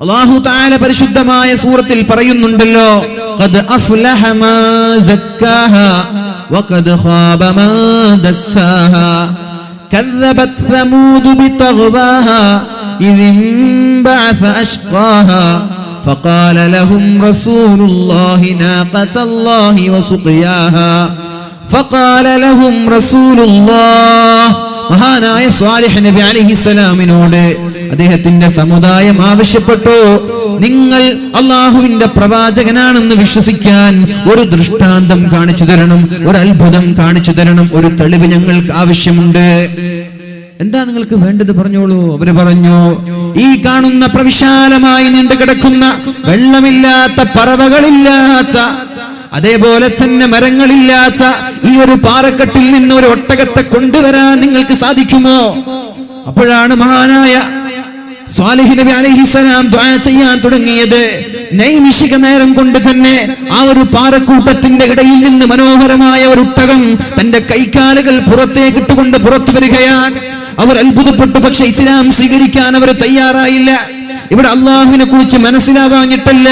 അല്ലാഹു തആല പരിശുദ്ധമായ സൂറത്തിൽ പറയുന്നുണ്ടല്ലോ, ഖദ് അഫ്ലഹ മാ സക്കാഹാ വഖദ് ഖാബ മാ ദസ്സാഹാ കദ്ദബത് സമൂദ് ബിതഗ്വാഹാ ഇദിൻ ബഅസ അശ്ഖാഹാ فقال لهم رسول الله ناقة الله وسقياها فقال لهم رسول الله മഹാനായ സ്വാലിഹ് നബി അലൈഹിസ്സലാമിനോട് അദ്ദേഹത്തിന്റെ സമുദായം ആവശ്യപ്പെട്ടു, നിങ്ങൾ അള്ളാഹുവിന്റെ പ്രവാചകനാണെന്ന് വിശ്വസിക്കാൻ ഒരു ദൃഷ്ടാന്തം കാണിച്ചു തരണം, ഒരു അത്ഭുതം കാണിച്ചു തരണം, ഒരു തെളിവ് ഞങ്ങൾക്ക് ആവശ്യമുണ്ട്. എന്താ നിങ്ങൾക്ക് വേണ്ടത് പറഞ്ഞോളൂ. അവര് പറഞ്ഞു, ഈ കാണുന്ന പ്രവിശാലമായി നീണ്ടു കിടക്കുന്ന വെള്ളമില്ലാത്ത പറവകളില്ലാത്ത അതേപോലെ തന്നെ മരങ്ങളില്ലാത്ത ഈ ഒരു പാറക്കെട്ടിൽ നിന്ന് ഒരു ഒട്ടകത്തെ കൊണ്ടുവരാൻ നിങ്ങൾക്ക് സാധിക്കുമോ? അപ്പോഴാണ് മഹാനായ സ്വാലിഹ് നബി അലൈഹിസ്സലാം ദുആ ചെയ്യാൻ തുടങ്ങിയത്. നൈമിഷിക നേരം കൊണ്ട് തന്നെ ആ ഒരു പാറക്കൂട്ടത്തിന്റെ ഇടയിൽ നിന്ന് മനോഹരമായ ഒരു ഒട്ടകം തന്റെ കൈകാലുകൾ പുറത്തേക്ക് ഇട്ടുകൊണ്ട് പുറത്തു വരികയാണ്. അവർ അത്ഭുതപ്പെട്ടു. പക്ഷെ ഇസ്ലാം സ്വീകരിക്കാൻ അവർ തയ്യാറായില്ല. ഇവിടെ അള്ളാഹുവിനെ കുറിച്ച് മനസ്സിലാവാഞ്ഞിട്ടല്ല,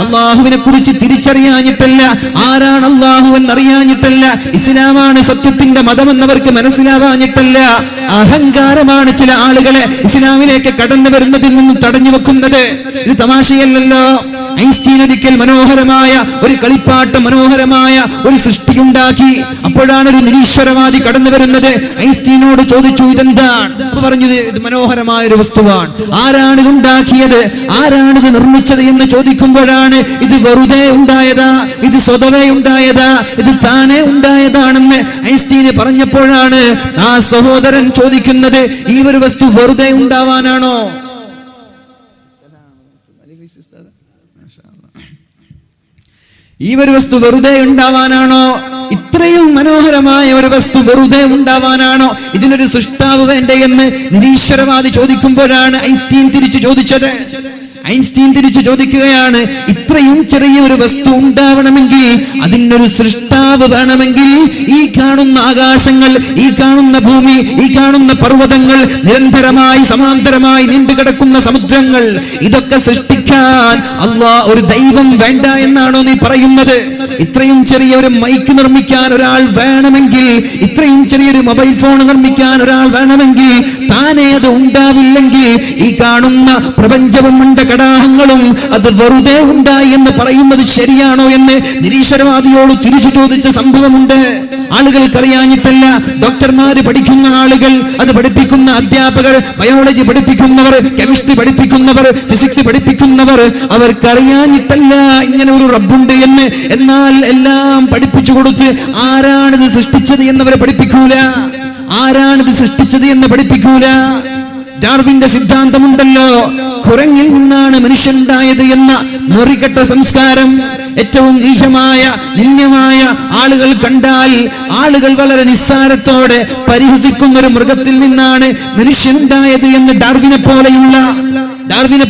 അള്ളാഹുവിനെ കുറിച്ച് തിരിച്ചറിയാഞ്ഞിട്ടല്ല, ആരാണ് അള്ളാഹു എന്നറിയാഞ്ഞിട്ടല്ല, ഇസ്ലാമാണ് സത്യത്തിന്റെ മതമെന്നവർക്ക് മനസ്സിലാവാഞ്ഞിട്ടല്ല. അഹങ്കാരമാണ് ചില ആളുകളെ ഇസ്ലാമിലേക്ക് കടന്നു വരുന്നതിൽ നിന്ന് തടഞ്ഞു വെക്കുന്നത്. ഇത് തമാശയല്ലല്ലോ. ഐൻസ്റ്റീൻ ഒരിക്കൽ മനോഹരമായ ഒരു കളിപ്പാട്ട്, മനോഹരമായ ഒരു സൃഷ്ടിയുണ്ടാക്കി. അപ്പോഴാണ് ഒരു നിരീശ്വരവാദി കടന്നു വരുന്നത്. ഐൻസ്റ്റീനോട് ചോദിച്ചു, ഇതെന്താണ്? പറഞ്ഞു, ഇത് മനോഹരമായ ഒരു വസ്തുവാണ്. ആരാണിത് ഉണ്ടാക്കിയത്, ആരാണിത് നിർമ്മിച്ചത് എന്ന് ചോദിക്കുമ്പോഴാണ് ഇത് വെറുതെ ഉണ്ടായതാ, ഇത് സ്വതവേ ഉണ്ടായതാ, ഇത് താനേ ഉണ്ടായതാണെന്ന് ഐൻസ്റ്റീന് പറഞ്ഞപ്പോഴാണ് ആ സഹോദരൻ ചോദിക്കുന്നത്, ഈ ഒരു വസ്തു വെറുതെ ഉണ്ടാവാനാണോ? ഈ ഒരു വസ്തു വെറുതെ ഉണ്ടാവാനാണോ? ഇത്രയും മനോഹരമായ ഒരു വസ്തു വെറുതെ ഉണ്ടാവാനാണോ? ഇതിനൊരു സൃഷ്ടാവ് വേണ്ടേ എന്ന് നിരീശ്വരവാദി ചോദിക്കുമ്പോഴാണ് ഐൻസ്റ്റീൻ തിരിച്ചു ചോദിച്ചത്. ഐൻസ്റ്റീൻ തിരിച്ചു ചോദിക്കുകയാണ്, ഇത്രയും ചെറിയ ഒരു വസ്തു ഉണ്ടാവണമെങ്കിൽ അതിനൊരു സൃഷ്ടാവ് വേണമെങ്കിൽ ഈ കാണുന്ന ആകാശങ്ങൾ, ഈ കാണുന്ന ഭൂമി, ഈ കാണുന്ന പർവ്വതങ്ങൾ, നിരന്തരമായി സമാന്തരമായി നീണ്ടുകിടക്കുന്ന സമുദ്രങ്ങൾ, ഇതൊക്കെ സൃഷ്ടിക്കാൻ ഒരു ദൈവം വേണ്ട എന്നാണോ നീ പറയുന്നത്? ഇത്രയും ചെറിയ ഒരു മൈക്ക് നിർമ്മിക്കാൻ ഒരാൾ വേണമെങ്കിൽ, ഇത്രയും ചെറിയൊരു മൊബൈൽ ഫോൺ നിർമ്മിക്കാൻ ഒരാൾ വേണമെങ്കിൽ താനേ അത് ഉണ്ടാവില്ലെങ്കിൽ ഈ കാണുന്ന പ്രപഞ്ചവും കടാഹങ്ങളും അത് വെറുതെ ഉണ്ടായി എന്ന് പറയുന്നത് ശരിയാണോ എന്ന് നിരീശ്വരവാദിയോട് തിരിച്ചു ചോദിച്ച സംഭവമുണ്ട്. ആളുകൾക്കറിയാഞ്ഞിട്ടല്ല. ഡോക്ടർമാര് പഠിക്കുന്ന ആളുകൾ, അത് പഠിപ്പിക്കുന്ന അധ്യാപകർ, ബയോളജി പഠിപ്പിക്കുന്നവർ, കെമിസ്ട്രി പഠിപ്പിക്കുന്നവർ, ഫിസിക്സ് പഠിപ്പിക്കുന്നവർ, അവർക്കറിയാഞ്ഞിട്ടല്ല ഇങ്ങനെ ഒരു റബ്ബുണ്ട് എന്ന്. എന്നാൽ എല്ലാം പഠിപ്പിച്ചു കൊടുത്ത് ആരാണിത് സൃഷ്ടിച്ചത് എന്നവരെ പഠിപ്പിക്കൂല, ആരാണിത് സൃഷ്ടിച്ചത് എന്ന് പഠിപ്പിക്കൂല. ഡാർവിന്റെ സിദ്ധാന്തമുണ്ടല്ലോ, കുരങ്ങിൽ നിന്നാണ് മനുഷ്യനുണ്ടായത് എന്ന മുറികെട്ട സംസ്കാരം. ഏറ്റവും നീചമായ, നിന്ദ്യമായ ആളുകൾ കണ്ടാൽ ആളുകൾ വളരെ നിസ്സാരത്തോടെ പരിഹസിക്കുന്ന ഒരു മൃഗത്തിൽ നിന്നാണ് മനുഷ്യനുണ്ടായത് എന്ന് ഡാർവിനെ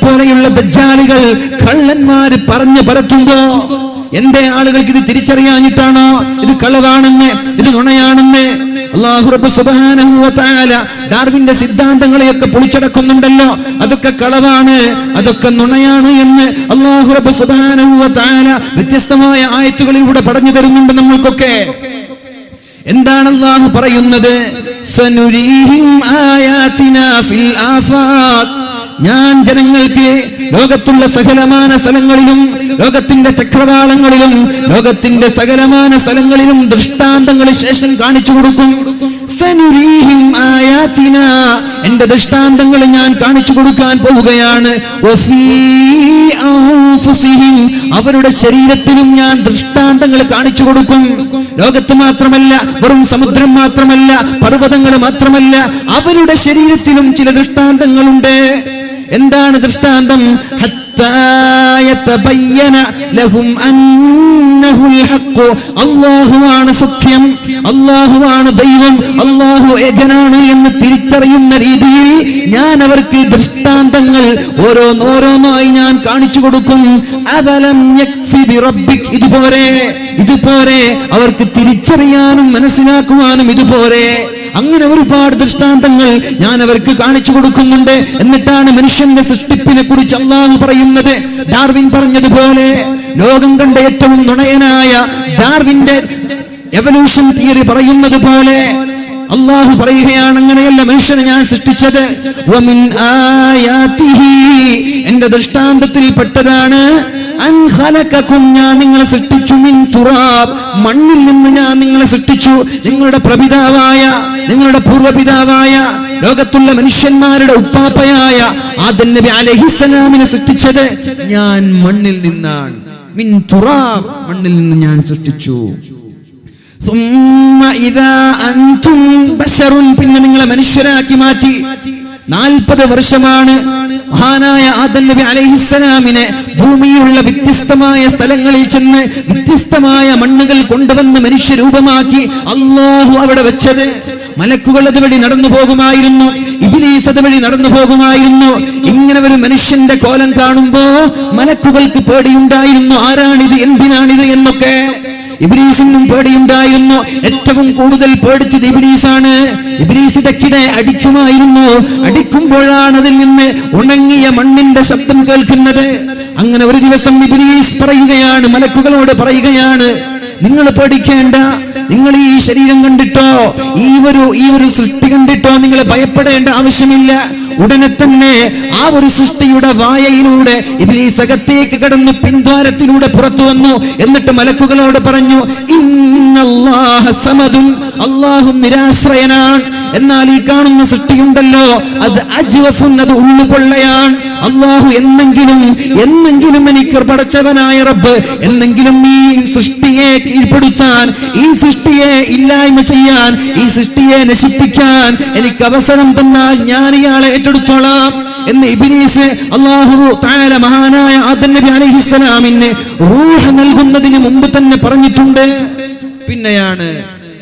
പോലെയുള്ള ദജ്ജാലുകൾ, കള്ളന്മാര് പറഞ്ഞു പരത്തുമ്പോ എന്തേ ആളുകൾക്ക് ഇത് തിരിച്ചറിയാഞ്ഞിട്ടാണോ ഇത് കളവാണെന്ന്, ഇത് നുണയാണെന്ന്? അല്ലാഹു റബ്ബ് സുബ്ഹാനഹു വ തആല ഡാർവിന്റെ സിദ്ധാന്തങ്ങളെയൊക്കെ പൊളിച്ചടക്കുന്നുണ്ടല്ലോ. അതൊക്കെ കളവാണ്, അതൊക്കെ നുണയാണ് എന്ന് അല്ലാഹു റബ്ബ് സുബ്ഹാനഹു വ തആല വ്യത്യസ്തമായ ആയത്തുകളിലൂടെ പറഞ്ഞു തരുന്നുണ്ട് നമ്മൾക്കൊക്കെ. എന്താണ് അല്ലാഹു പറയുന്നത്? സനുരീഹിം ആയാതിനാ ഫിൽ ആഫാഖ്, ഞാൻ ജനങ്ങൾക്ക് ലോകത്തുള്ള സകലമാന സ്ഥലങ്ങളിലും, ലോകത്തിന്റെ ചക്രവാളങ്ങളിലും, ലോകത്തിന്റെ സകലമാന സ്ഥലങ്ങളിലും ദൃഷ്ടാന്തങ്ങൾ ശേഷം കാണിച്ചു കൊടുക്കും. സനുരീഹിം ആയാതിനാ, എന്റെ ദൃഷ്ടാന്തങ്ങൾ ഞാൻ കാണിച്ചു കൊടുക്കാൻ പോവുകയാണ്. വഫീ അൻഫുസിഹിം, അവരുടെ ശരീരത്തിലും ഞാൻ ദൃഷ്ടാന്തങ്ങൾ കാണിച്ചു കൊടുക്കും. ലോകത്ത് മാത്രമല്ല, വെറും സമുദ്രം മാത്രമല്ല, പർവ്വതങ്ങൾ മാത്രമല്ല, അവരുടെ ശരീരത്തിലും ചില ദൃഷ്ടാന്തങ്ങളുണ്ട്. എന്താണ് ദൃഷ്ടാന്തം? അല്ലാഹുവാണ് സത്യം, അല്ലാഹുവാണ് ദൈവം, അല്ലാഹു ഏകനാണ് എന്ന് തിരിച്ചറിയുന്ന രീതിയിൽ ഞാൻ അവർക്ക് ദൃഷ്ടാന്തങ്ങൾ ഓരോന്നോരോന്നായി ഞാൻ കാണിച്ചു കൊടുക്കും. അവലം യക്ഫി ബിറബ്ബിക്, ഇതുപോലെ അവർക്ക് തിരിച്ചറിയാനും മനസ്സിലാക്കുവാനും ഇതുപോലെ. അങ്ങനെ ഒരുപാട് ദൃഷ്ടാന്തങ്ങൾ ഞാൻ അവർക്ക് കാണിച്ചു കൊടുക്കുന്നുണ്ട്. എന്നിട്ടാണ് മനുഷ്യന്റെ സൃഷ്ടിപ്പിനെ കുറിച്ച് അള്ളാഹു പറയുന്നത്. ഡാർവിൻ പറഞ്ഞതുപോലെ, ലോകം കണ്ട ഏറ്റവും നുണയനായ ഡാർവിന്റെ എവല്യൂഷൻ തിയറി പറയുന്നത് പോലെ അള്ളാഹു പറയുകയാണ്, അങ്ങനെയല്ല മനുഷ്യനെ ഞാൻ സൃഷ്ടിച്ചത്. വമിൻ ആയാതിഹി, എന്റെ ദൃഷ്ടാന്തത്തിൽ പെട്ടതാണ്, അൻ ഖലഖകും, ഞാൻ നിങ്ങളെ സൃഷ്ടിച്ചു, മിൻ തുറാബ്, മണ്ണിൽ നിന്ന് ഞാൻ നിങ്ങളെ സൃഷ്ടിച്ചു. നിങ്ങളുടെ പ്രപിതാവായ, നിങ്ങളുടെ പൂർവ്വപിതാവായ, ലോകത്തുള്ള മനുഷ്യന്മാരുടെ ഉപ്പാപ്പയായ ആദം നബി അലൈഹിസ്സലാമിനെ സൃഷ്ടിച്ചത് ഞാൻ മണ്ണിൽ നിന്നാണ്. മിൻ തുറാബ്, മണ്ണിൽ നിന്ന് ഞാൻ സൃഷ്ടിച്ചു. പിന്നെ നിങ്ങളെ മനുഷ്യരാക്കി മാറ്റി. 40 വർഷമാണ് മഹാനായ ആദം നബി അലൈഹിസ്സലാമിനെ ഭൂമിയിലുള്ള വ്യത്യസ്തമായ സ്ഥലങ്ങളിൽ ചെന്ന് വ്യത്യസ്തമായ മണ്ണുകൾ കൊണ്ടുവന്ന് മനുഷ്യരൂപമാക്കി അല്ലാഹു അവിടെ വെച്ചത്. മലക്കുകൾ അതുവഴി നടന്നു പോകുമായിരുന്നു, ഇബ്ലീസ് അതുവഴി നടന്നു പോകുമായിരുന്നു. ഇങ്ങനെ ഒരു മനുഷ്യന്റെ കോലം കാണുമ്പോ മലക്കുകൾക്ക് പേടിയുണ്ടായിരുന്നു, ആരാണിത്, എന്തിനാണിത് എന്നൊക്കെ. ഇബ്ലീസിനും പേടിയുണ്ടായിരുന്നു. ഏറ്റവും കൂടുതൽ പേടിച്ചത് ഇബ്ലീസാണ്. ഇബ്ലീസ് ഇടയ്ക്കിടെ അടിക്കുമായിരുന്നു. അടിക്കുമ്പോഴാണ് അതിൽ നിന്ന് ഉണങ്ങിയ മണ്ണിന്റെ ശബ്ദം കേൾക്കുന്നത്. അങ്ങനെ ഒരു ദിവസം ഇബ്ലീസ് പറയുകയാണ്, മലക്കുകളോട് പറയുകയാണ്, നിങ്ങൾ പേടിക്കേണ്ട, നിങ്ങൾ ഈ ശരീരം കണ്ടിട്ടോ, ഈ ഒരു സൃഷ്ടി കണ്ടിട്ടോ നിങ്ങൾ ഭയപ്പെടേണ്ട ആവശ്യമില്ല. ഉടനെ തന്നെ ആ ഒരു സൃഷ്ടിയുടെ വായയിലൂടെ ഇബ്ലീസ് അകത്തേക്ക് കടന്നു, പിൻദ്വാരത്തിലൂടെ പുറത്തു വന്നു. എന്നിട്ട് മലക്കുകളോട് പറഞ്ഞു, ഇന്നല്ലാഹ സമദുൻ, അല്ലാഹു നിരാശ്രയനാണ്. എന്നാൽ ഈ കാണുന്ന സൃഷ്ടിയുണ്ടല്ലോ, അത് അജ്വഫുൻ, അത് ഉള്ളുപൊള്ളയാണ്. അല്ലാഹു എന്നെങ്കിലും എനിക്ക് പടച്ചവനായ റബ്ബ് എന്നെങ്കിലും ഈ സൃഷ്ടിയെ കീഴ്പ്പെടുത്താൻ, ഈ സൃഷ്ടിയെ ഇല്ലായ്മ ചെയ്യാൻ, ഈ സൃഷ്ടിയെ നശിപ്പിക്കാൻ എനിക്ക് അവസരം തന്നാൽ ഞാൻ ഇയാളെ ഏറ്റെടുത്തോളാം എന്ന് ഇബ്ലീസ് അല്ലാഹു തആല മഹാനായ ആദം നബി അലൈഹിസ്സലാമിന് റൂഹ് നൽകുന്നതിന് മുമ്പ് തന്നെ പറഞ്ഞിട്ടുണ്ട്.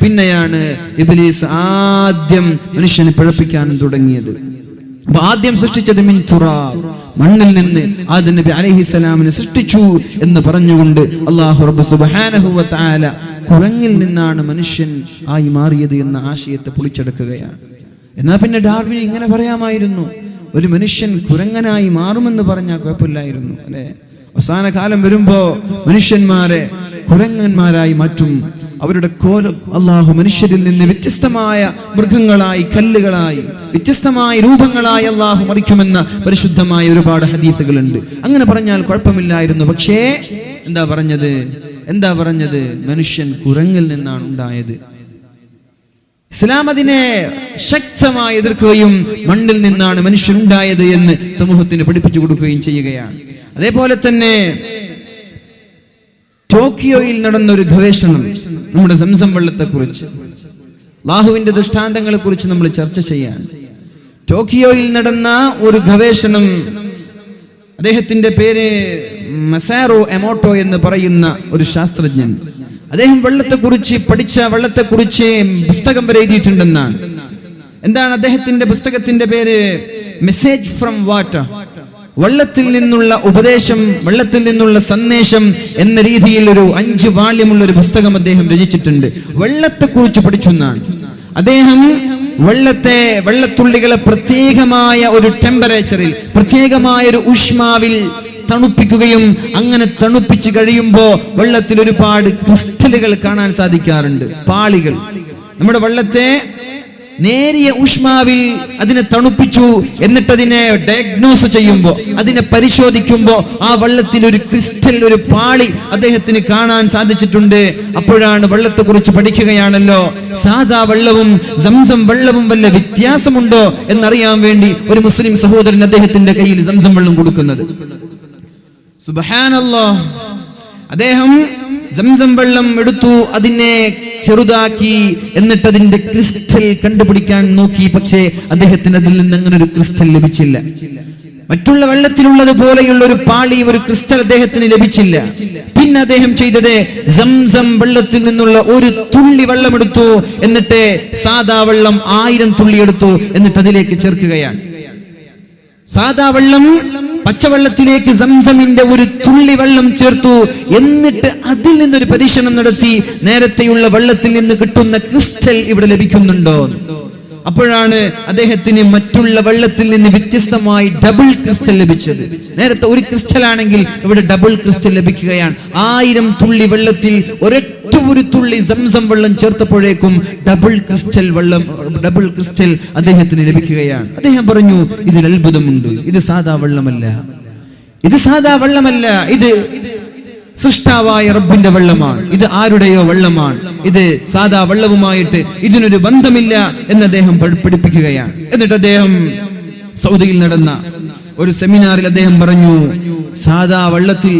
പിന്നെയാണ് ഇബ്ലീസ് ആദ്യം മനുഷ്യനെ പിഴപ്പിക്കാൻ തുടങ്ങിയത്. അപ്പൊ ആദ്യം സൃഷ്ടിച്ചത് മിൻ തുറാബ്, മണ്ണിൽ നിന്ന് ആദം നബി അലൈഹിസ്സലാമിനെ സൃഷ്ടിച്ചു എന്ന് പറഞ്ഞുകൊണ്ട് അല്ലാഹു റബ്ബ് സുബ്ഹാനഹു വ തആല കുരങ്ങിൽ നിന്നാണ് മനുഷ്യൻ ആയി മാറിയത് എന്ന ആശയത്തെ പൊളിച്ചെടുക്കുകയാണ്. എന്നാൽ പിന്നെ ഡാർവിൻ ഇങ്ങനെ പറയാമായിരുന്നു, ഒരു മനുഷ്യൻ കുരങ്ങനായി മാറുമെന്ന് പറഞ്ഞാൽ കുഴപ്പമില്ലായിരുന്നു അല്ലെ. അവസാന കാലം വരുമ്പോ മനുഷ്യന്മാരെ കുരങ്ങന്മാരായി മാറ്റും. അവരുടെ കോലം അല്ലാഹു മനുഷ്യരിൽ നിന്ന് വ്യത്യസ്തമായ മൃഗങ്ങളായി, കല്ലുകളായി, വ്യത്യസ്തമായ രൂപങ്ങളായി അല്ലാഹു മറിക്കുമെന്ന പരിശുദ്ധമായ ഒരുപാട് ഹദീസുകളുണ്ട്. അങ്ങനെ പറഞ്ഞാൽ കുഴപ്പമില്ലായിരുന്നു. പക്ഷേ എന്താ പറഞ്ഞത് മനുഷ്യൻ കുരങ്ങിൽ നിന്നാണ് ഉണ്ടായത്. ഇസ്ലാം അതിനെ ശക്തമായി എതിർക്കുകയും മണ്ണിൽ നിന്നാണ് മനുഷ്യൻ ഉണ്ടായത് എന്ന് സമൂഹത്തിന് പഠിപ്പിച്ചു കൊടുക്കുകയും ചെയ്യുകയാണ്. അതേപോലെ തന്നെ ടോക്കിയോയിൽ നടന്നൊരു ഗവേഷണം നമ്മുടെ സംസം വെള്ളത്തെക്കുറിച്ച്, അല്ലാഹുവിന്റെ ദൃഷ്ടാന്തങ്ങളെ കുറിച്ച് നമ്മൾ ചർച്ച ചെയ്യാൻ. ടോക്കിയോയിൽ നടന്ന ഒരു ഗവേഷണം, അദ്ദേഹത്തിന്റെ പേര് മസാറോ എമോട്ടോ എന്ന് പറയുന്ന ഒരു ശാസ്ത്രജ്ഞൻ. അദ്ദേഹം വെള്ളത്തെക്കുറിച്ച് പുസ്തകം വരെ എഴുതിയിട്ടുണ്ടെന്നാണ്. എന്താണ് അദ്ദേഹത്തിന്റെ പുസ്തകത്തിന്റെ പേര്? മെസ്സേജ് ഫ്രം വാട്ടർ, വെള്ളത്തിൽ നിന്നുള്ള ഉപദേശം, വെള്ളത്തിൽ നിന്നുള്ള സന്ദേശം എന്ന രീതിയിൽ ഒരു 5 വാള്യമുള്ള ഒരു പുസ്തകം അദ്ദേഹം രചിച്ചിട്ടുണ്ട്. വെള്ളത്തെക്കുറിച്ച് പഠിച്ചെന്നാണ്. അദ്ദേഹം വെള്ളത്തുള്ളികളെ പ്രത്യേകമായ ഒരു ടെമ്പറേച്ചറിൽ, പ്രത്യേകമായ ഒരു ഊഷ്മാവിൽ തണുപ്പിക്കുകയും അങ്ങനെ തണുപ്പിച്ച് കഴിയുമ്പോ വെള്ളത്തിൽ ഒരുപാട് ക്രിസ്റ്റലുകൾ കാണാൻ സാധിക്കാറുണ്ട്, പാളികൾ. നമ്മുടെ വെള്ളത്തെ നേരിയ ഊഷ്മാവിൽ അതിനെ തണുപ്പിച്ചു, എന്നിട്ട് അതിനെ ഡയഗ്നോസ് ചെയ്യുമ്പോൾ, അതിനെ പരിശോധിക്കുമ്പോൾ ആ വെള്ളത്തിൽ ഒരു ക്രിസ്റ്റൽ, ഒരു പാളി അദ്ദേഹത്തിന് കാണാൻ സാധിച്ചിട്ടുണ്ട്. അപ്പോഴാണ് വെള്ളത്തെക്കുറിച്ച് പഠിക്കുകയാണല്ലോ, സാധാ വെള്ളവും സംസം വെള്ളവും വല്ല വ്യത്യാസമുണ്ടോ എന്നറിയാൻ വേണ്ടി ഒരു മുസ്ലിം സഹോദരൻ അദ്ദേഹത്തിന്റെ കയ്യിൽ സംസം വെള്ളം കൊടുക്കുന്നത്. സുബ്ഹാനല്ലാഹ്. അദ്ദേഹം സംസം വെള്ളം എടുത്തു, അതിനെ ചെറുതാക്കി, എന്നിട്ട് അതിന്റെ ക്രിസ്റ്റൽ കണ്ടുപിടിക്കാൻ നോക്കി. പക്ഷേ അദ്ദേഹത്തിന് അതിൽ നിന്ന് അങ്ങനെ ഒരു ക്രിസ്റ്റൽ ലഭിച്ചില്ല. മറ്റുള്ള വെള്ളത്തിലുള്ളത് പോലെയുള്ള ഒരു പാളി, ഒരു ക്രിസ്റ്റൽ അദ്ദേഹത്തിന് ലഭിച്ചില്ല. പിന്നെ അദ്ദേഹം ചെയ്തത് സംസം വെള്ളത്തിൽ നിന്നുള്ള ഒരു തുള്ളി വെള്ളം എടുത്തു, എന്നിട്ട് സാധാ വെള്ളം 1000 തുള്ളി എടുത്തു, എന്നിട്ട് അതിലേക്ക് ചേർക്കുകയാണ്. സാധാ വെള്ളം പച്ചവെള്ളത്തിലേക്ക് സംസമിന്റെ ഒരു തുള്ളി വെള്ളം ചേർത്തു. എന്നിട്ട് അതിൽ നിന്നൊരു പരീക്ഷണം നടത്തി. നേരത്തെയുള്ള വെള്ളത്തിൽ നിന്ന് കിട്ടുന്ന ക്രിസ്റ്റൽ ഇവിടെ ലഭിക്കുന്നുണ്ടോ? അപ്പോഴാണ് അദ്ദേഹത്തിന് മറ്റുള്ള വെള്ളത്തിൽ നിന്ന് വ്യത്യസ്തമായി ഡബിൾ ക്രിസ്റ്റൽ ലഭിച്ചത്. നേരത്തെ ഒരു ക്രിസ്റ്റൽ ആണെങ്കിൽ ഇവിടെ ഡബിൾ ക്രിസ്റ്റൽ ലഭിക്കുകയാണ്. 1000 തുള്ളി വെള്ളത്തിൽ ഒരൊറ്റ ഒരു തുള്ളി സംസം വെള്ളം ചേർത്തപ്പോഴേക്കും ഡബിൾ ക്രിസ്റ്റൽ അദ്ദേഹത്തിന് ലഭിക്കുകയാണ്. അദ്ദേഹം പറഞ്ഞു, ഇതിൽ അത്ഭുതമുണ്ട്. ഇത് സാധാ വെള്ളമല്ല, ഇത് സൃഷ്ടാവായ റബ്ബിന്റെ വെള്ളമാണ്. ഇത് ആരുടെയോ വെള്ളമാണ്. ഇത് സാധാ വെള്ളവുമായിട്ട് ഇതിനൊരു ബന്ധമില്ല എന്ന് അദ്ദേഹം പഠിപ്പിക്കുകയാണ്. എന്നിട്ട് അദ്ദേഹം സൗദിയിൽ നടന്ന ഒരു സെമിനാറിൽ അദ്ദേഹം പറഞ്ഞു, സാധാ വെള്ളത്തിൽ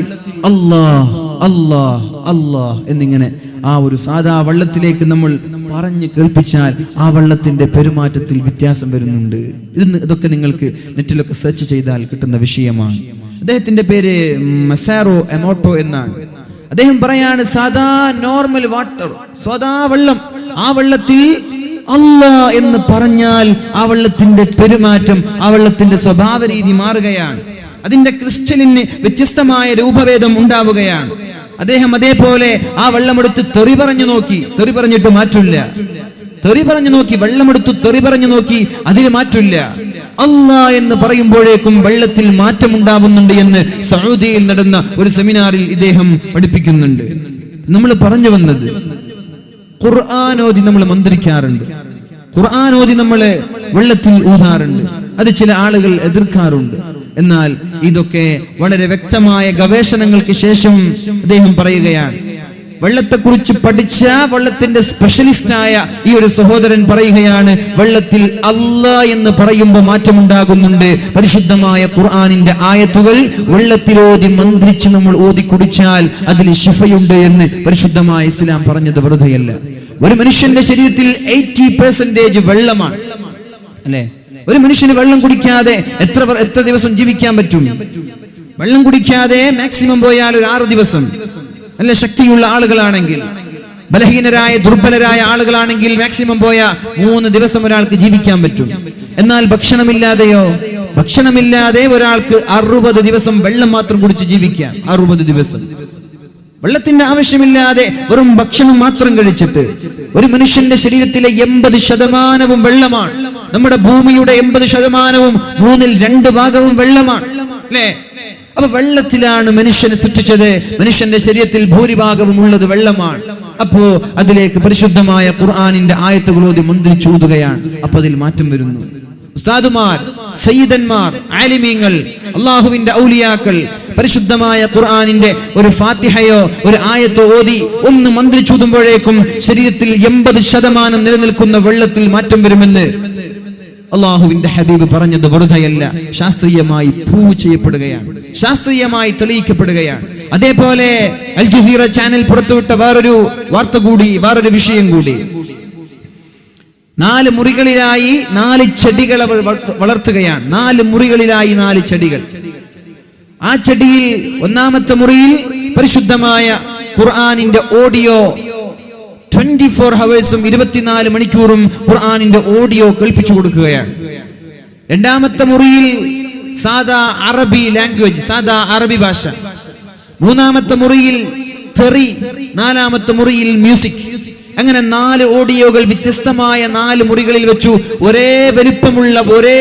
അല്ലാഹ് അല്ലാഹ് അല്ലാഹ് എന്നിങ്ങനെ ആ ഒരു സാധാ വെള്ളത്തിലേക്ക് നമ്മൾ പറഞ്ഞു കേൾപ്പിച്ചാൽ ആ വെള്ളത്തിന്റെ പെരുമാറ്റത്തിൽ വ്യത്യാസം വരുന്നുണ്ട്. ഇതൊക്കെ നിങ്ങൾക്ക് നെറ്റിലൊക്കെ സെർച്ച് ചെയ്താൽ കിട്ടുന്ന വിഷയമാണ്. അദ്ദേഹത്തിന്റെ പേര് മസാറോ എമോട്ടോ എന്നാണ്. അദ്ദേഹം പറയാണ്, സാധാ നോർമൽ വാട്ടർ, സാധാ വെള്ളം, ആ വെള്ളത്തിൽ അല്ലാഹ് എന്ന് പറഞ്ഞാൽ ആ വെള്ളത്തിന്റെ പെരുമാറ്റം, ആ വെള്ളത്തിന്റെ സ്വഭാവ രീതി മാറുകയാണ്. അതിന്റെ ക്രിസ്റ്റലിന് വ്യത്യസ്തമായ രൂപഭേദം ഉണ്ടാവുകയാണ്. അദ്ദേഹം അതേപോലെ ആ വെള്ളമെടുത്ത് തെറി പറഞ്ഞു നോക്കി. തെറി പറഞ്ഞിട്ട് മാറ്റില്ല. തെറി പറഞ്ഞു നോക്കി, വെള്ളമെടുത്ത് തെറി പറഞ്ഞു നോക്കി, അതിൽ മാറ്റില്ല. അല്ലാഹ് എന്ന് പറയുമ്പോഴേക്കും വെള്ളത്തിൽ മാറ്റമുണ്ടാവുന്നുണ്ട് എന്ന് സൗദിയിൽ നടന്ന ഒരു സെമിനാറിൽ ഇദ്ദേഹം പഠിപ്പിക്കുന്നുണ്ട്. നമ്മൾ പറഞ്ഞു വന്നത്, ഖുർആനോദി നമ്മൾ മന്ത്രിക്കാറുണ്ട്, ഖുർആനോദി നമ്മളെ വെള്ളത്തിൽ ഊതാറുണ്ട്. അത് ചില ആളുകൾ എതിർക്കാറുണ്ട്. എന്നാൽ ഇതൊക്കെ വളരെ വ്യക്തമായ ഗവേഷണങ്ങൾക്ക് ശേഷം അദ്ദേഹം പറയുകയാണ്. വെള്ളത്തെക്കുറിച്ച് പഠിച്ച വെള്ളത്തിന്റെ സ്പെഷ്യലിസ്റ്റായ ഈ ഒരു സഹോദരൻ പറയുകയാണ്, വെള്ളത്തിൽ അല്ലാഹ് എന്ന് പറയുമ്പോൾ മാറ്റമുണ്ടാകുന്നുണ്ട്. പരിശുദ്ധമായ ഖുർആനിന്റെ ആയത്തുകൾ വെള്ളത്തിലോതി മന്ത്രിച്ച് നമ്മൾ ഓതി കുടിച്ചാൽ അതിൽ ശിഫയുണ്ട് എന്ന് പരിശുദ്ധമായ ഇസ്ലാം പറഞ്ഞത് വെറുതെയല്ല. ഒരു മനുഷ്യന്റെ ശരീരത്തിൽ 80% വെള്ളമാണ്, അല്ലെ? ഒരു മനുഷ്യന് വെള്ളം കുടിക്കാതെ എത്ര ദിവസം ജീവിക്കാൻ പറ്റും? വെള്ളം കുടിക്കാതെ മാക്സിമം പോയാൽ ഒരു 6 ദിവസം. നല്ല ശക്തിയുള്ള ആളുകളാണെങ്കിൽ, ബലഹീനരായ ദുർബലരായ ആളുകളാണെങ്കിൽ മാക്സിമം പോയ 3 ദിവസം ഒരാൾക്ക് ജീവിക്കാൻ പറ്റും. എന്നാൽ ഭക്ഷണമില്ലാതെയോ? ഭക്ഷണമില്ലാതെ ഒരാൾക്ക് 60 ദിവസം വെള്ളം മാത്രം കുടിച്ച് ജീവിക്കാം. 60 ദിവസം വെള്ളത്തിന്റെ ആവശ്യമില്ലാതെ വെറും ഭക്ഷണം മാത്രം കഴിച്ചിട്ട്. ഒരു മനുഷ്യന്റെ ശരീരത്തിലെ 80% വെള്ളമാണ്. നമ്മുടെ ഭൂമിയുടെ 80%, 2/3 ഭാഗവും വെള്ളമാണ്, അല്ലേ? അപ്പൊ വെള്ളത്തിലാണ് മനുഷ്യനെ സൃഷ്ടിച്ചത്. മനുഷ്യന്റെ ശരീരത്തിൽ ഭൂരിഭാഗവും ഉള്ളത് വെള്ളമാണ്. അപ്പോ അതിലേക്ക് പരിശുദ്ധമായ ഖുർആനിന്റെ ആയത്തുകളോതി മന്ത്രിച്ചൂതുകയാണ്. അപ്പൊ അതിൽ മാറ്റം വരുന്നു. ഉസ്താദുമാർ, സയ്യിദന്മാർ, ആലിമീങ്ങൾ, അള്ളാഹുവിന്റെ ഔലിയാക്കൾ പരിശുദ്ധമായ ഖുർആനിന്റെ ഒരു ഫാത്തിഹയോ ഒരു ആയത്തോ ഓതി ഒന്ന് മന്ത്രിച്ചൂതുമ്പോഴേക്കും ശരീരത്തിൽ 80% നിലനിൽക്കുന്ന വെള്ളത്തിൽ മാറ്റം വരുമെന്ന് അള്ളാഹുവിന്റെ ഹബീബ് പറഞ്ഞത് വെറുതെയല്ല, ശാസ്ത്രീയമായി പ്രൂവ് ചെയ്യപ്പെടുകയാണ്, ശാസ്ത്രീയമായി തെളിയിക്കപ്പെടുകയാണ്. അതേപോലെ അൽ ജസീറ ചാനൽ പുറത്തുവിട്ട വേറൊരു വാർത്ത കൂടി, വേറൊരു വിഷയം കൂടി. 4 മുറികളിലായി 4 ചെടികൾ വളർത്തുകയാണ്. 4 മുറികളിലായി 4 ചെടികൾ. ആ ചെടിയിൽ 1ാമത്തെ മുറിയിൽ പരിശുദ്ധമായ ഖുർആനിന്റെ ഓഡിയോ 24 ഹവേഴ്സും 24 മണിക്കൂറും ഖുർആനിന്റെ ഓഡിയോ കേൾപ്പിച്ചു കൊടുക്കുകയാണ്. 2ാമത്തെ മുറിയിൽ സാദാ അറബി ലാംഗ്വേജ്, സാദാ അറബി ഭാഷ. 3ാമത്തെ മുറിയിൽ തെറി. 4ാമത്തെ മുറിയിൽ മ്യൂസിക്. അങ്ങനെ 4 ഓഡിയോകൾ വ്യത്യസ്തമായ 4 മുറികളിൽ വെച്ചു. ഒരേ വലിപ്പമുള്ള, ഒരേ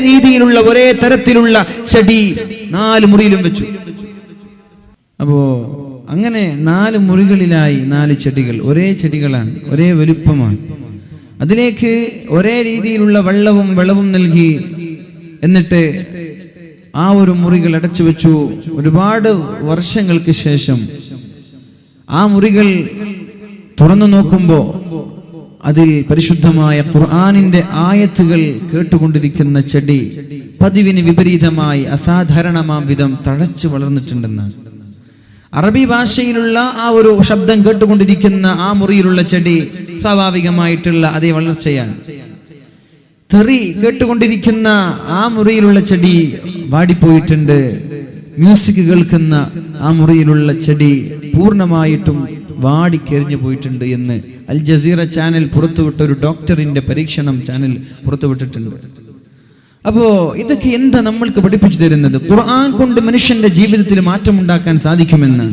രീതിയിലുള്ള, ഒരേ തരത്തിലുള്ള ചെടി 4 മുറിയിലും വെച്ചു. അപ്പോ അങ്ങനെ 4 മുറികളിലായി 4 ചെടികൾ. ഒരേ ചെടികളാണ്, ഒരേ വലുപ്പമാണ്. അതിലേക്ക് ഒരേ രീതിയിലുള്ള വെള്ളവും നൽകി. എന്നിട്ട് ആ ഒരു മുറികൾ അടച്ചു വെച്ചു. ഒരുപാട് വർഷങ്ങൾക്ക് ശേഷം ആ മുറികൾ തുറന്നു നോക്കുമ്പോ അതിൽ പരിശുദ്ധമായ ഖുർആനിന്റെ ആയത്തുകൾ കേട്ടുകൊണ്ടിരിക്കുന്ന ചെടി പതിവിന് വിപരീതമായി അസാധാരണമാം വിധം തഴച്ചു വളർന്നിട്ടുണ്ടെന്നാണ്. അറബി ഭാഷയിലുള്ള ആ ഒരു ശബ്ദം കേട്ടുകൊണ്ടിരിക്കുന്ന ആ മുറിയിലുള്ള ചെടി സ്വാഭാവികമായിട്ടുള്ള അതേ വളർച്ചയാണ്. തെറി കേട്ടുകൊണ്ടിരിക്കുന്ന ആ മുറിയിലുള്ള ചെടി വാടിപ്പോയിട്ടുണ്ട്. മ്യൂസിക് കേൾക്കുന്ന ആ മുറിയിലുള്ള ചെടി പൂർണ്ണമായിട്ടും വാടിക്കരിഞ്ഞു പോയിട്ടുണ്ട് എന്ന് അൽ ജസീറ ചാനൽ പുറത്തുവിട്ട ഒരു ഡോക്ടറിന്റെ പരീക്ഷണം ചാനൽ പുറത്തുവിട്ടിട്ടുണ്ട്. അപ്പോ ഇതൊക്കെ എന്താ നമ്മൾക്ക് പഠിപ്പിച്ചു തരുന്നത്? ഖുർആൻ കൊണ്ട് മനുഷ്യന്റെ ജീവിതത്തിൽ മാറ്റമുണ്ടാക്കാൻ സാധിക്കുമെന്ന്.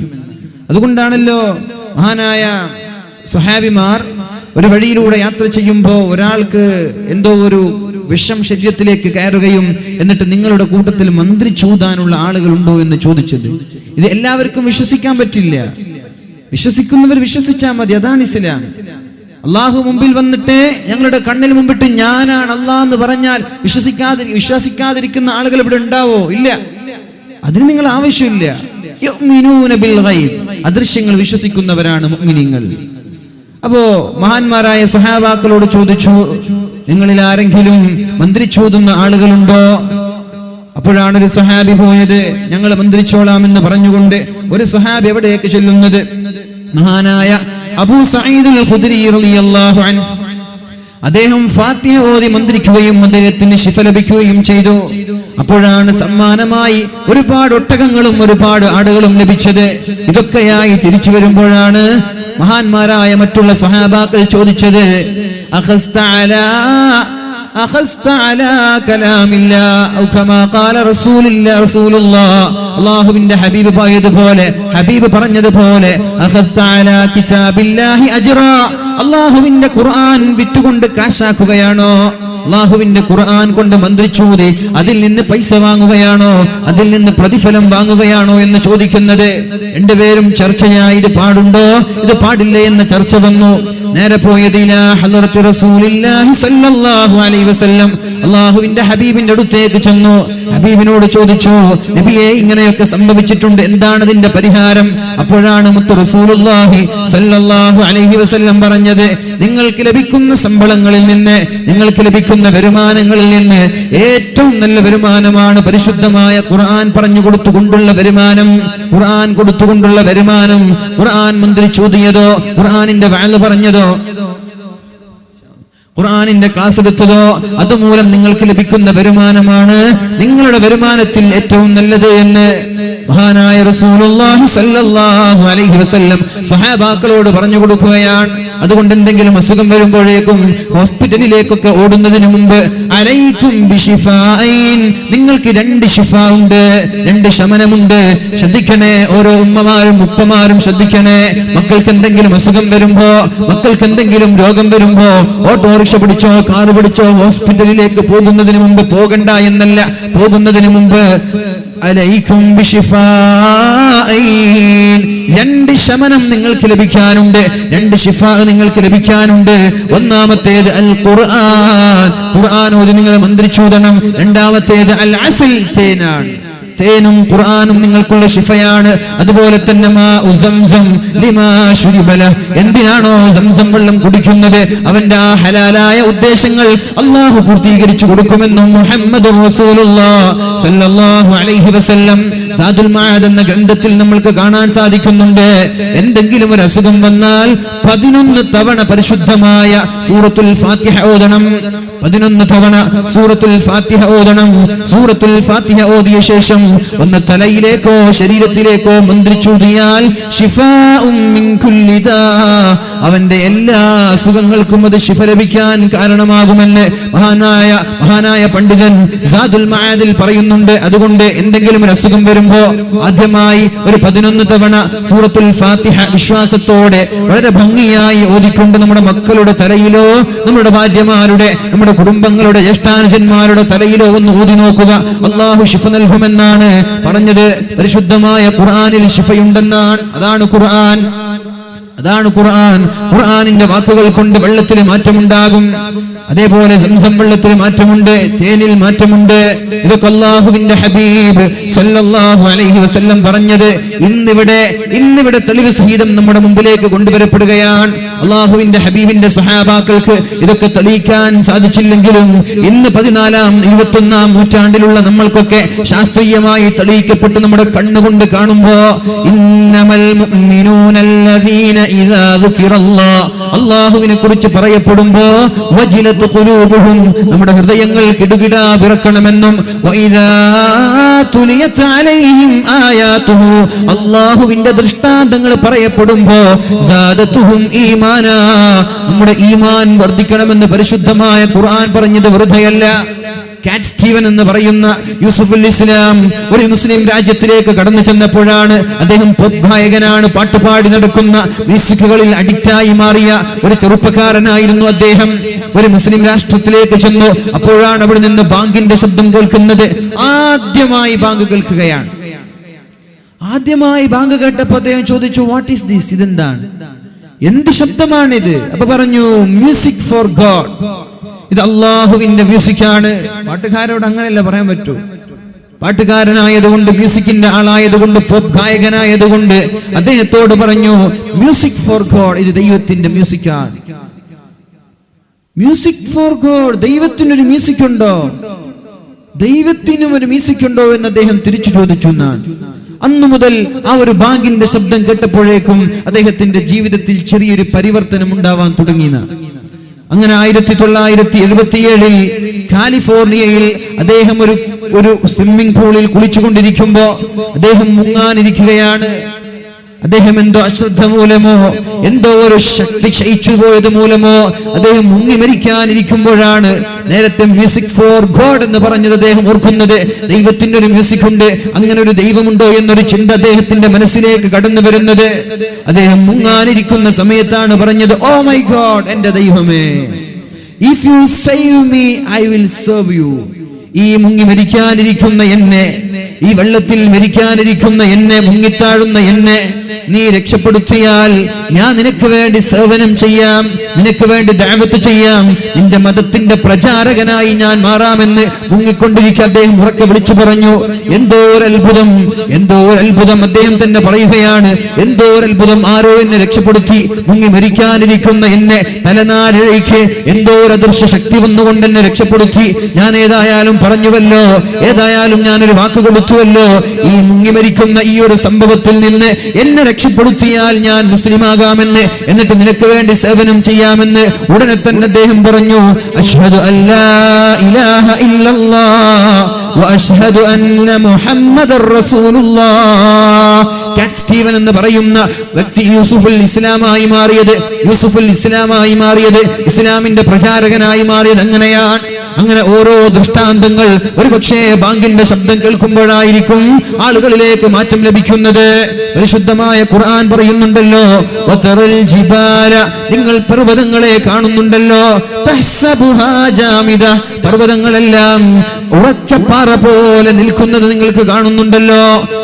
അതുകൊണ്ടാണല്ലോ മഹാനായ സ്വഹാബിമാർ ഒരു വഴിയിലൂടെ യാത്ര ചെയ്യുമ്പോൾ ഒരാൾക്ക് എന്തോ ഒരു വിഷം ശരീരത്തിലേക്ക് കയറുകയും എന്നിട്ട് നിങ്ങളുടെ കൂട്ടത്തിൽ മന്ത്രി ചൂതാനുള്ള ആളുകളുണ്ടോ എന്ന് ചോദിച്ചത്. ഇത് എല്ലാവർക്കും വിശ്വസിക്കാൻ പറ്റില്ല. വിശ്വസിക്കുന്നവർ വിശ്വസിച്ചാൽ മതി, അതാണ് ഇസ്ലാം. അള്ളാഹു മുമ്പിൽ വന്നിട്ട് ഞങ്ങളുടെ കണ്ണിൽ മുമ്പിട്ട് ഞാനാണ് അള്ളാഹ് എന്ന് പറഞ്ഞാൽ വിശ്വസിക്കാതിരിക്കുന്ന ആളുകൾ ഇവിടെ ഉണ്ടാവോ? ഇല്ല. അതിന് നിങ്ങൾ ആവശ്യമില്ല. യുഅ്മിനൂന ബിൽ ഗൈബ്, അദൃശ്യങ്ങൾ വിശ്വസിക്കുന്നവരാണ് മുഅ്മിനീങ്ങൾ. അപ്പോ മഹാന്മാരായ സ്വഹാബാക്കളോട് ചോദിച്ചു, നിങ്ങളിൽ ആരെങ്കിലും മന്ത്രിച്ചോതുന്ന ആളുകളുണ്ടോ? അപ്പോഴാണ് ഒരു സ്വഹാബി പോയത്. ഞങ്ങൾ മന്ത്രിച്ചോളാം എന്ന് പറഞ്ഞുകൊണ്ട് ഒരു സ്വഹാബി എവിടേക്ക് ചെല്ലുന്നത്? മഹാനായ അബൂ സഈദ് അൽ ഖുദ്രി റളിയല്ലാഹു അൻഹു. അദ്ദേഹം ഫാത്തിഹ ഓതി മന്ത്രിക്കുകയും അദ്ദേഹത്തിന് ശിഫ ലഭിക്കുകയും ചെയ്തു. അപ്പോഴാണ് സമ്മാനമായി ഒരുപാട് ഒട്ടകങ്ങളും ഒരുപാട് ആടുകളും ലഭിച്ചത്. ഇതൊക്കെയായി തിരിച്ചു വരുമ്പോഴാണ് മഹാന്മാരായ മറ്റുള്ള സ്വഹാബാക്കൾ ചോദിച്ചത്, അല്ലാഹുവിന്റെ ഹബീബ് പോയതുപോലെ, ഹബീബ് പറഞ്ഞതുപോലെ അല്ലാഹുവിന്റെ ഖുർആൻ വിറ്റുകൊണ്ട് കാശാക്കുകയാണോ? അല്ലാഹുവിന്റെ ഖുർആൻ കൊണ്ട് മന്ത്രിച്ചൂതി അതിൽ നിന്ന് പൈസ വാങ്ങുകയാണോ? അതിൽ നിന്ന് പ്രതിഫലം വാങ്ങുകയാണോ എന്ന് ചോദിക്കുന്നത്. രണ്ടുപേരും ചർച്ചയായി ഇത് പാടുണ്ടോ ഇത് പാടില്ല എന്ന ചർച്ച വന്നു. നേരെ പോയത് ഇലാ ഹളറത്തി റസൂലില്ലാഹി സ്വല്ലല്ലാഹു അലൈഹി വസല്ലം, അല്ലാഹുവിന്റെ ഹബീബിന്റെ അടുത്തേക്ക് ചെന്നു. ഹബീബിനോട് ചോദിച്ചു, നബിയെ ഇങ്ങനെയൊക്കെ സംഭവിച്ചിട്ടുണ്ട്, എന്താണ് ഇതിന്റെ പരിഹാരം? അപ്പോഴാണ് മുത്ത് റസൂലുള്ളാഹി സ്വല്ലല്ലാഹു അലൈഹി വസല്ലം പറഞ്ഞത്, നിങ്ങൾക്ക് ലഭിക്കുന്ന ശമ്പളങ്ങളിൽ നിന്ന്, നിങ്ങൾക്ക് ലഭിക്കുന്ന വരുമാനങ്ങളിൽ നിന്ന് ഏറ്റവും നല്ല വരുമാനമാണ് പരിശുദ്ധമായ ഖുർആൻ പറഞ്ഞു കൊടുത്തുകൊണ്ടുള്ള വരുമാനം. ഖുർആൻ കൊടുത്തുകൊണ്ടുള്ള വരുമാനം, ഖുർആൻ മന്ത്രിച്ചൂതിയതോ, ഖുർആനിന്റെ വഅദ് പറഞ്ഞതോ, ഖുർആനിന്റെ ക്ലാസ് എടുത്തതോ, അതുമൂലം നിങ്ങൾക്ക് ലഭിക്കുന്ന വരുമാനമാണ് നിങ്ങളുടെ വരുമാനത്തിൽ ഏറ്റവും നല്ലത് എന്ന് മഹാനായ റസൂലുള്ളാഹി സ്വല്ലല്ലാഹു അലൈഹി വസല്ലം സ്വഹാബാക്കളോട് പറഞ്ഞു കൊടുക്കുകയാണ്. അതുകൊണ്ട് എന്തെങ്കിലും അസുഖം വരുമ്പോഴേക്കും ഹോസ്പിറ്റലിലേക്കൊക്കെ ഓടുന്നതിന് മുമ്പ് അലൈക്കും ബിശിഫായിൻ, നിങ്ങൾക്ക് 2 ശിഫ ഉണ്ട്, 2 ശമനമുണ്ട്. ശ്രദ്ധിക്കണേ, ഓരോ ഉമ്മമാരും ഉപ്പമാരും ശ്രദ്ധിക്കണേ. മക്കൾക്ക് എന്തെങ്കിലും അസുഖം വരുമ്പോ, മക്കൾക്ക് എന്തെങ്കിലും രോഗം വരുമ്പോ ഓട്ടോറിക്ഷ പിടിച്ചോ കാറ് പിടിച്ചോ ഹോസ്പിറ്റലിലേക്ക് പോകുന്നതിന് മുമ്പ്, പോകണ്ട എന്നല്ല, പോകുന്നതിന് മുമ്പ് അലൈക്കും ബിശിഫായിൻ, 2 ശമനം നിങ്ങൾക്ക് ലഭിക്കാനുണ്ട്, 2 ശിഫ നിങ്ങൾക്ക് ലഭിക്കാനുണ്ട്. ഒന്നാമത്തേത് അൽ ഖുർആൻ, ഖുർആൻ ഓതി നിങ്ങൾ മന്ത്രിച്ചൂതണം. രണ്ടാമത്തേത് അൽ അസ്ൽ, തേനാണ്. തേനും ഖുർആനും നിങ്ങൾക്കുള്ള ശിഫയാണ്. അതുപോലെ തന്നെ സംസം ലിമാ ശുരിബല, എന്തിനാണോ സംസം വെള്ളം കുടിക്കുന്നത് അവന്റെ ആ ഹലാലായ ഉദ്ദേശങ്ങൾ അല്ലാഹു പൂർത്തീകരിച്ചു കൊടുക്കുമെന്നും മുഹമ്മദുർ റസൂലുള്ളാഹി സ്വല്ലല്ലാഹു അലൈഹി വസല്ലം സാദുൽ മഅദ് എന്ന ഗ്രന്ഥത്തിൽ നമ്മൾക്ക് കാണാൻ സാധിക്കുന്നുണ്ട്. എന്തെങ്കിലും ഒരു അസുഖം വന്നാൽ 11 തവണ പരിശുദ്ധമായ സൂറത്തുൽ ഫാത്തിഹ ഓതണം. 11 തവണ സൂറത്തുൽ ഫാത്തിഹ ഓതണം. സൂറത്തുൽ ഫാത്തിഹ ഓതിയ ശേഷം ഒന്ന് തലയിലേക്കോ ശരീരത്തിലേക്കോ മന്ത്രിച്ചൂതിയാൽ ശിഫാഉം മിൻ കുല്ലി ദാ, അവന്റെ എല്ലാ അസുഖങ്ങൾക്കും അത് ശിഫ ലഭിക്കാൻ കാരണമാകുമെന്ന് മഹാനായ പണ്ഡിതൻ സാദുൽ മഅദിൽ പറയുന്നുണ്ട്. അതുകൊണ്ട് എന്തെങ്കിലും ഒരു അസുഖം വരുമ്പോ ആദ്യമായി ഒരു 11 തവണ സൂറത്തുൽ ഫാത്തിഹ വിശ്വാസത്തോടെ വളരെ ഭംഗിയായി ഓതിക്കൊണ്ട് നമ്മുടെ മക്കളുടെ തലയിലോ, നമ്മുടെ ഭാര്യമാരുടെ, നമ്മുടെ കുടുംബങ്ങളുടെ ജ്യേഷ്ഠാനുജന്മാരുടെ തലയിലോ ഒന്ന് ഊതി നോക്കുക. അല്ലാഹു ശിഫ നൽകുമെന്നാണ് പറഞ്ഞത്. പരിശുദ്ധമായ ഖുർആനിൽ ശിഫയുണ്ടെന്നാണ്. അതാണ് ഖുർആൻ, അതാണ് ഖുർആൻ. ഖുർആനിന്റെ വാക്കുകൾ കൊണ്ട് വെള്ളത്തിൽ മാറ്റമുണ്ടാകും. അതേപോലെ സംസം വെള്ളത്തിൽ മാറ്റമുണ്ട്, തേനിൽ മാറ്റമുണ്ട്. ഇതൊക്കെ അല്ലാഹുവിന്റെ ഹബീബ് സല്ലല്ലാഹു അലൈഹി വസല്ലം പറഞ്ഞത് ഇന്നിവിടെ തെളിവ് സഹിതം നമ്മുടെ മുമ്പിലേക്ക് കൊണ്ടുവരപ്പെടുകയാണ്. അല്ലാഹുവിന്റെ ഹബീബിന്റെ സ്വഹാബാക്കൾക്ക് ഇതൊക്കെ തെളിയിക്കാൻ സാധിച്ചില്ലെങ്കിലും ഇന്ന് 14ാം 21ാം നൂറ്റാണ്ടിലുള്ള നമ്മൾക്കൊക്കെ ശാസ്ത്രീയമായി തെളിയിക്കപ്പെട്ട് നമ്മുടെ കണ്ണുകൊണ്ട് കാണുമ്പോ ഇന്നമൽ മുഅ്മിനൂനല്ലദീന ഇദാ ദുകിറല്ലാഹ്, അല്ലാഹുവിനെ കുറിച്ച് പറയപ്പെടുമ്പോ വജിലത് ഖുലൂബുഹും, നമ്മുടെ ഹൃദയങ്ങൾ കിടുകിടാ വിറക്കണമെന്നും വഇദാ തുലിയത് അലൈഹിം ആയാതുഹു, അല്ലാഹുവിന്റെ ദൃഷ്ടാന്തങ്ങൾ പറയപ്പെടുമ്പോ സാദതുഹും ഈമാനാ, നമ്മുടെ ഈമാൻ വർദ്ധിക്കണമെന്ന് പരിശുദ്ധമായ ഖുർആൻ പറഞ്ഞത് വെറുതെയല്ല. കാറ്റ് സ്റ്റീവൻ എന്ന് പറയുന്ന യൂസുഫുൽ ഇസ്ലാം ഒരു മുസ്ലിം രാജ്യത്തിലേക്ക് കടന്നു ചെന്നപ്പോഴാണ് അദ്ദേഹം പോപ്പ് ഗായകനാണ്, പാട്ടുപാടി നടക്കുന്ന മ്യൂസിക്കുകളിൽ അഡിക്റ്റായി മാറിയ ഒരു ചെറുപ്പക്കാരനായിരുന്നു അദ്ദേഹം. ഒരു മുസ്ലിം രാഷ്ട്രത്തിലേക്ക് ചെന്നു. അപ്പോഴാണ് അവിടെ നിന്ന് ബാങ്കിന്റെ ശബ്ദം കേൾക്കുന്നത്. ആദ്യമായി ബാങ്ക് കേൾക്കുകയാണ്. ആദ്യമായി ബാങ്ക് കേട്ടപ്പോൾ അദ്ദേഹം ചോദിച്ചു, വാട്ട് ഈസ് ദിസ്? ഇതെന്താണ്? എന്ത് ശബ്ദമാണിത്? അപ്പൊ പറഞ്ഞു, മ്യൂസിക് ഫോർ ഗോഡ്. ഇത് അള്ളാഹുവിന്റെ മ്യൂസിക്കാണ്. പാട്ടുകാരോട് അങ്ങനെയല്ല പറയാൻ പറ്റൂ. പാട്ടുകാരനായതുകൊണ്ട്, മ്യൂസിക്കിന്റെ ആളായതുകൊണ്ട്, പോപ്പ് ഗായകനായതുകൊണ്ട് അദ്ദേഹത്തോട് പറഞ്ഞു, മ്യൂസിക് ഫോർ ഗോഡ്, ഇത് ദൈവത്തിന്റെ മ്യൂസിക്കാണ്. മ്യൂസിക് ഫോർ ഗോഡ്, ദൈവത്തിനൊരു മ്യൂസിക് ഉണ്ടോ? ദൈവത്തിനും ഒരു മ്യൂസിക് ഉണ്ടോ എന്ന് അദ്ദേഹം തിരിച്ചു ചോദിച്ചു എന്നാണ്. അന്നു മുതൽ ആ ഒരു ബാങ്കിന്റെ ശബ്ദം കേട്ടപ്പോഴേക്കും അദ്ദേഹത്തിന്റെ ജീവിതത്തിൽ ചെറിയൊരു പരിവർത്തനം ഉണ്ടാവാൻ തുടങ്ങിയെന്ന്. അങ്ങനെ 1977 കാലിഫോർണിയയിൽ അദ്ദേഹം ഒരു സ്വിമ്മിംഗ് പൂളിൽ കുളിച്ചുകൊണ്ടിരിക്കുമ്പോ അദ്ദേഹം മുങ്ങാനിരിക്കുകയാണ്. അദ്ദേഹം എന്തോ അശ്രദ്ധ മൂലമോ എന്തോ ഒരു ശക്തി ക്ഷയിച്ചു പോയത് മൂലമോ അദ്ദേഹം മുങ്ങി മരിക്കാനിരിക്കുമ്പോഴാണ് നേരത്തെ മ്യൂസിക് ഫോർ ഗോഡ് എന്ന് പറഞ്ഞത് അദ്ദേഹം ഓർക്കുന്നത്. ദൈവത്തിന്റെ ഒരു മ്യൂസിക് ഉണ്ട്, അങ്ങനെ ഒരു ദൈവമുണ്ടോ എന്നൊരു ചിന്ത അദ്ദേഹത്തിന്റെ മനസ്സിലേക്ക് കടന്നു വരുന്നത്. അദ്ദേഹം മുങ്ങാനിരിക്കുന്ന സമയത്താണ് പറഞ്ഞത്, ഓ മൈ ഗോഡ്, എന്റെ ദൈവമേ, if you save me I will serve U. ഈ മുങ്ങി മരിക്കാനിരിക്കുന്ന എന്നെ, ഈ വെള്ളത്തിൽ മരിക്കാനിരിക്കുന്ന എന്നെ, മുങ്ങിത്താഴുന്ന എന്നെ നീ രക്ഷപ്പെടുത്തിയാൽ ഞാൻ നിനക്ക് വേണ്ടി സേവനം ചെയ്യാം, നിനക്ക് വേണ്ടി ദഅവത്ത് ചെയ്യാം, നിന്റെ മതത്തിന്റെ പ്രചാരകനായി ഞാൻ മാറാമെന്ന് മുങ്ങിക്കൊണ്ടിരിക്കുക അദ്ദേഹം ഉറക്കെ വിളിച്ചു പറഞ്ഞു. എന്തോ ഒരു അത്ഭുതം, എന്തോ ഒരു അത്ഭുതം. അദ്ദേഹം തന്നെ പറയുകയാണ്, എന്തോ ഒരു അത്ഭുതം, ആരോ എന്നെ രക്ഷപ്പെടുത്തി. മുങ്ങി മരിക്കാനിരിക്കുന്ന എന്നെ തലനാരിഴയ്ക്ക് എന്തോ ഒരു അദൃശ്യ ശക്തി വന്നുകൊണ്ട് എന്നെ രക്ഷപ്പെടുത്തി. ഞാൻ ഏതായാലും പറഞ്ഞുവല്ലോ, ഏതായാലും ഞാനൊരു വാക്ക് കൊടുത്തുവല്ലോ, ഈ മുങ്ങി മരിക്കുന്ന ഈ ഒരു സംഭവത്തിൽ നിന്ന് എന്നെ രക്ഷപ്പെടുത്തിയാൽ ഞാൻ മുസ്ലിമാകാമെന്ന്, എന്നിട്ട് നിനക്ക് വേണ്ടി സേവനം ചെയ്യാമെന്ന്. ഉടനെ തന്നെ അദ്ദേഹം പറഞ്ഞു, അശ്ഹദു അല്ലാ ഇലാഹ ഇല്ലല്ലാഹ് വ അശ്ഹദു അന്ന മുഹമ്മദർ റസൂലുള്ളാഹ്. കാറ്റ് സ്റ്റീവൻ എന്ന് പറയുന്ന വ്യക്തി യൂസുഫുൽ ഇസ്ലാമായി മാറിയത്, ഇസ്ലാമിന്റെ പ്രചാരകനായി മാറിയത് അങ്ങനെയാണ്. അങ്ങനെ ഓരോ ദൃഷ്ടാന്തങ്ങൾ ഒരുപക്ഷേ ബാങ്കിന്റെ ശബ്ദം കേൾക്കുമ്പോഴായിരിക്കും ആളുകളിലേക്ക് മാറ്റം ലഭിക്കുന്നത്. പരിശുദ്ധമായ ഖുർആൻ പറയുന്നുണ്ടല്ലോ, വതറൽ ജിബാല, നിങ്ങൾ പർവ്വതങ്ങളെ കാണുന്നുണ്ടല്ലോ, തഹ്സബുഹാ ജാമിദ, പർവ്വതങ്ങളെല്ലാം ഉറച്ച പാറ പോലെ നിൽക്കുന്നത് നിങ്ങൾക്ക് കാണുന്നുണ്ടല്ലോ.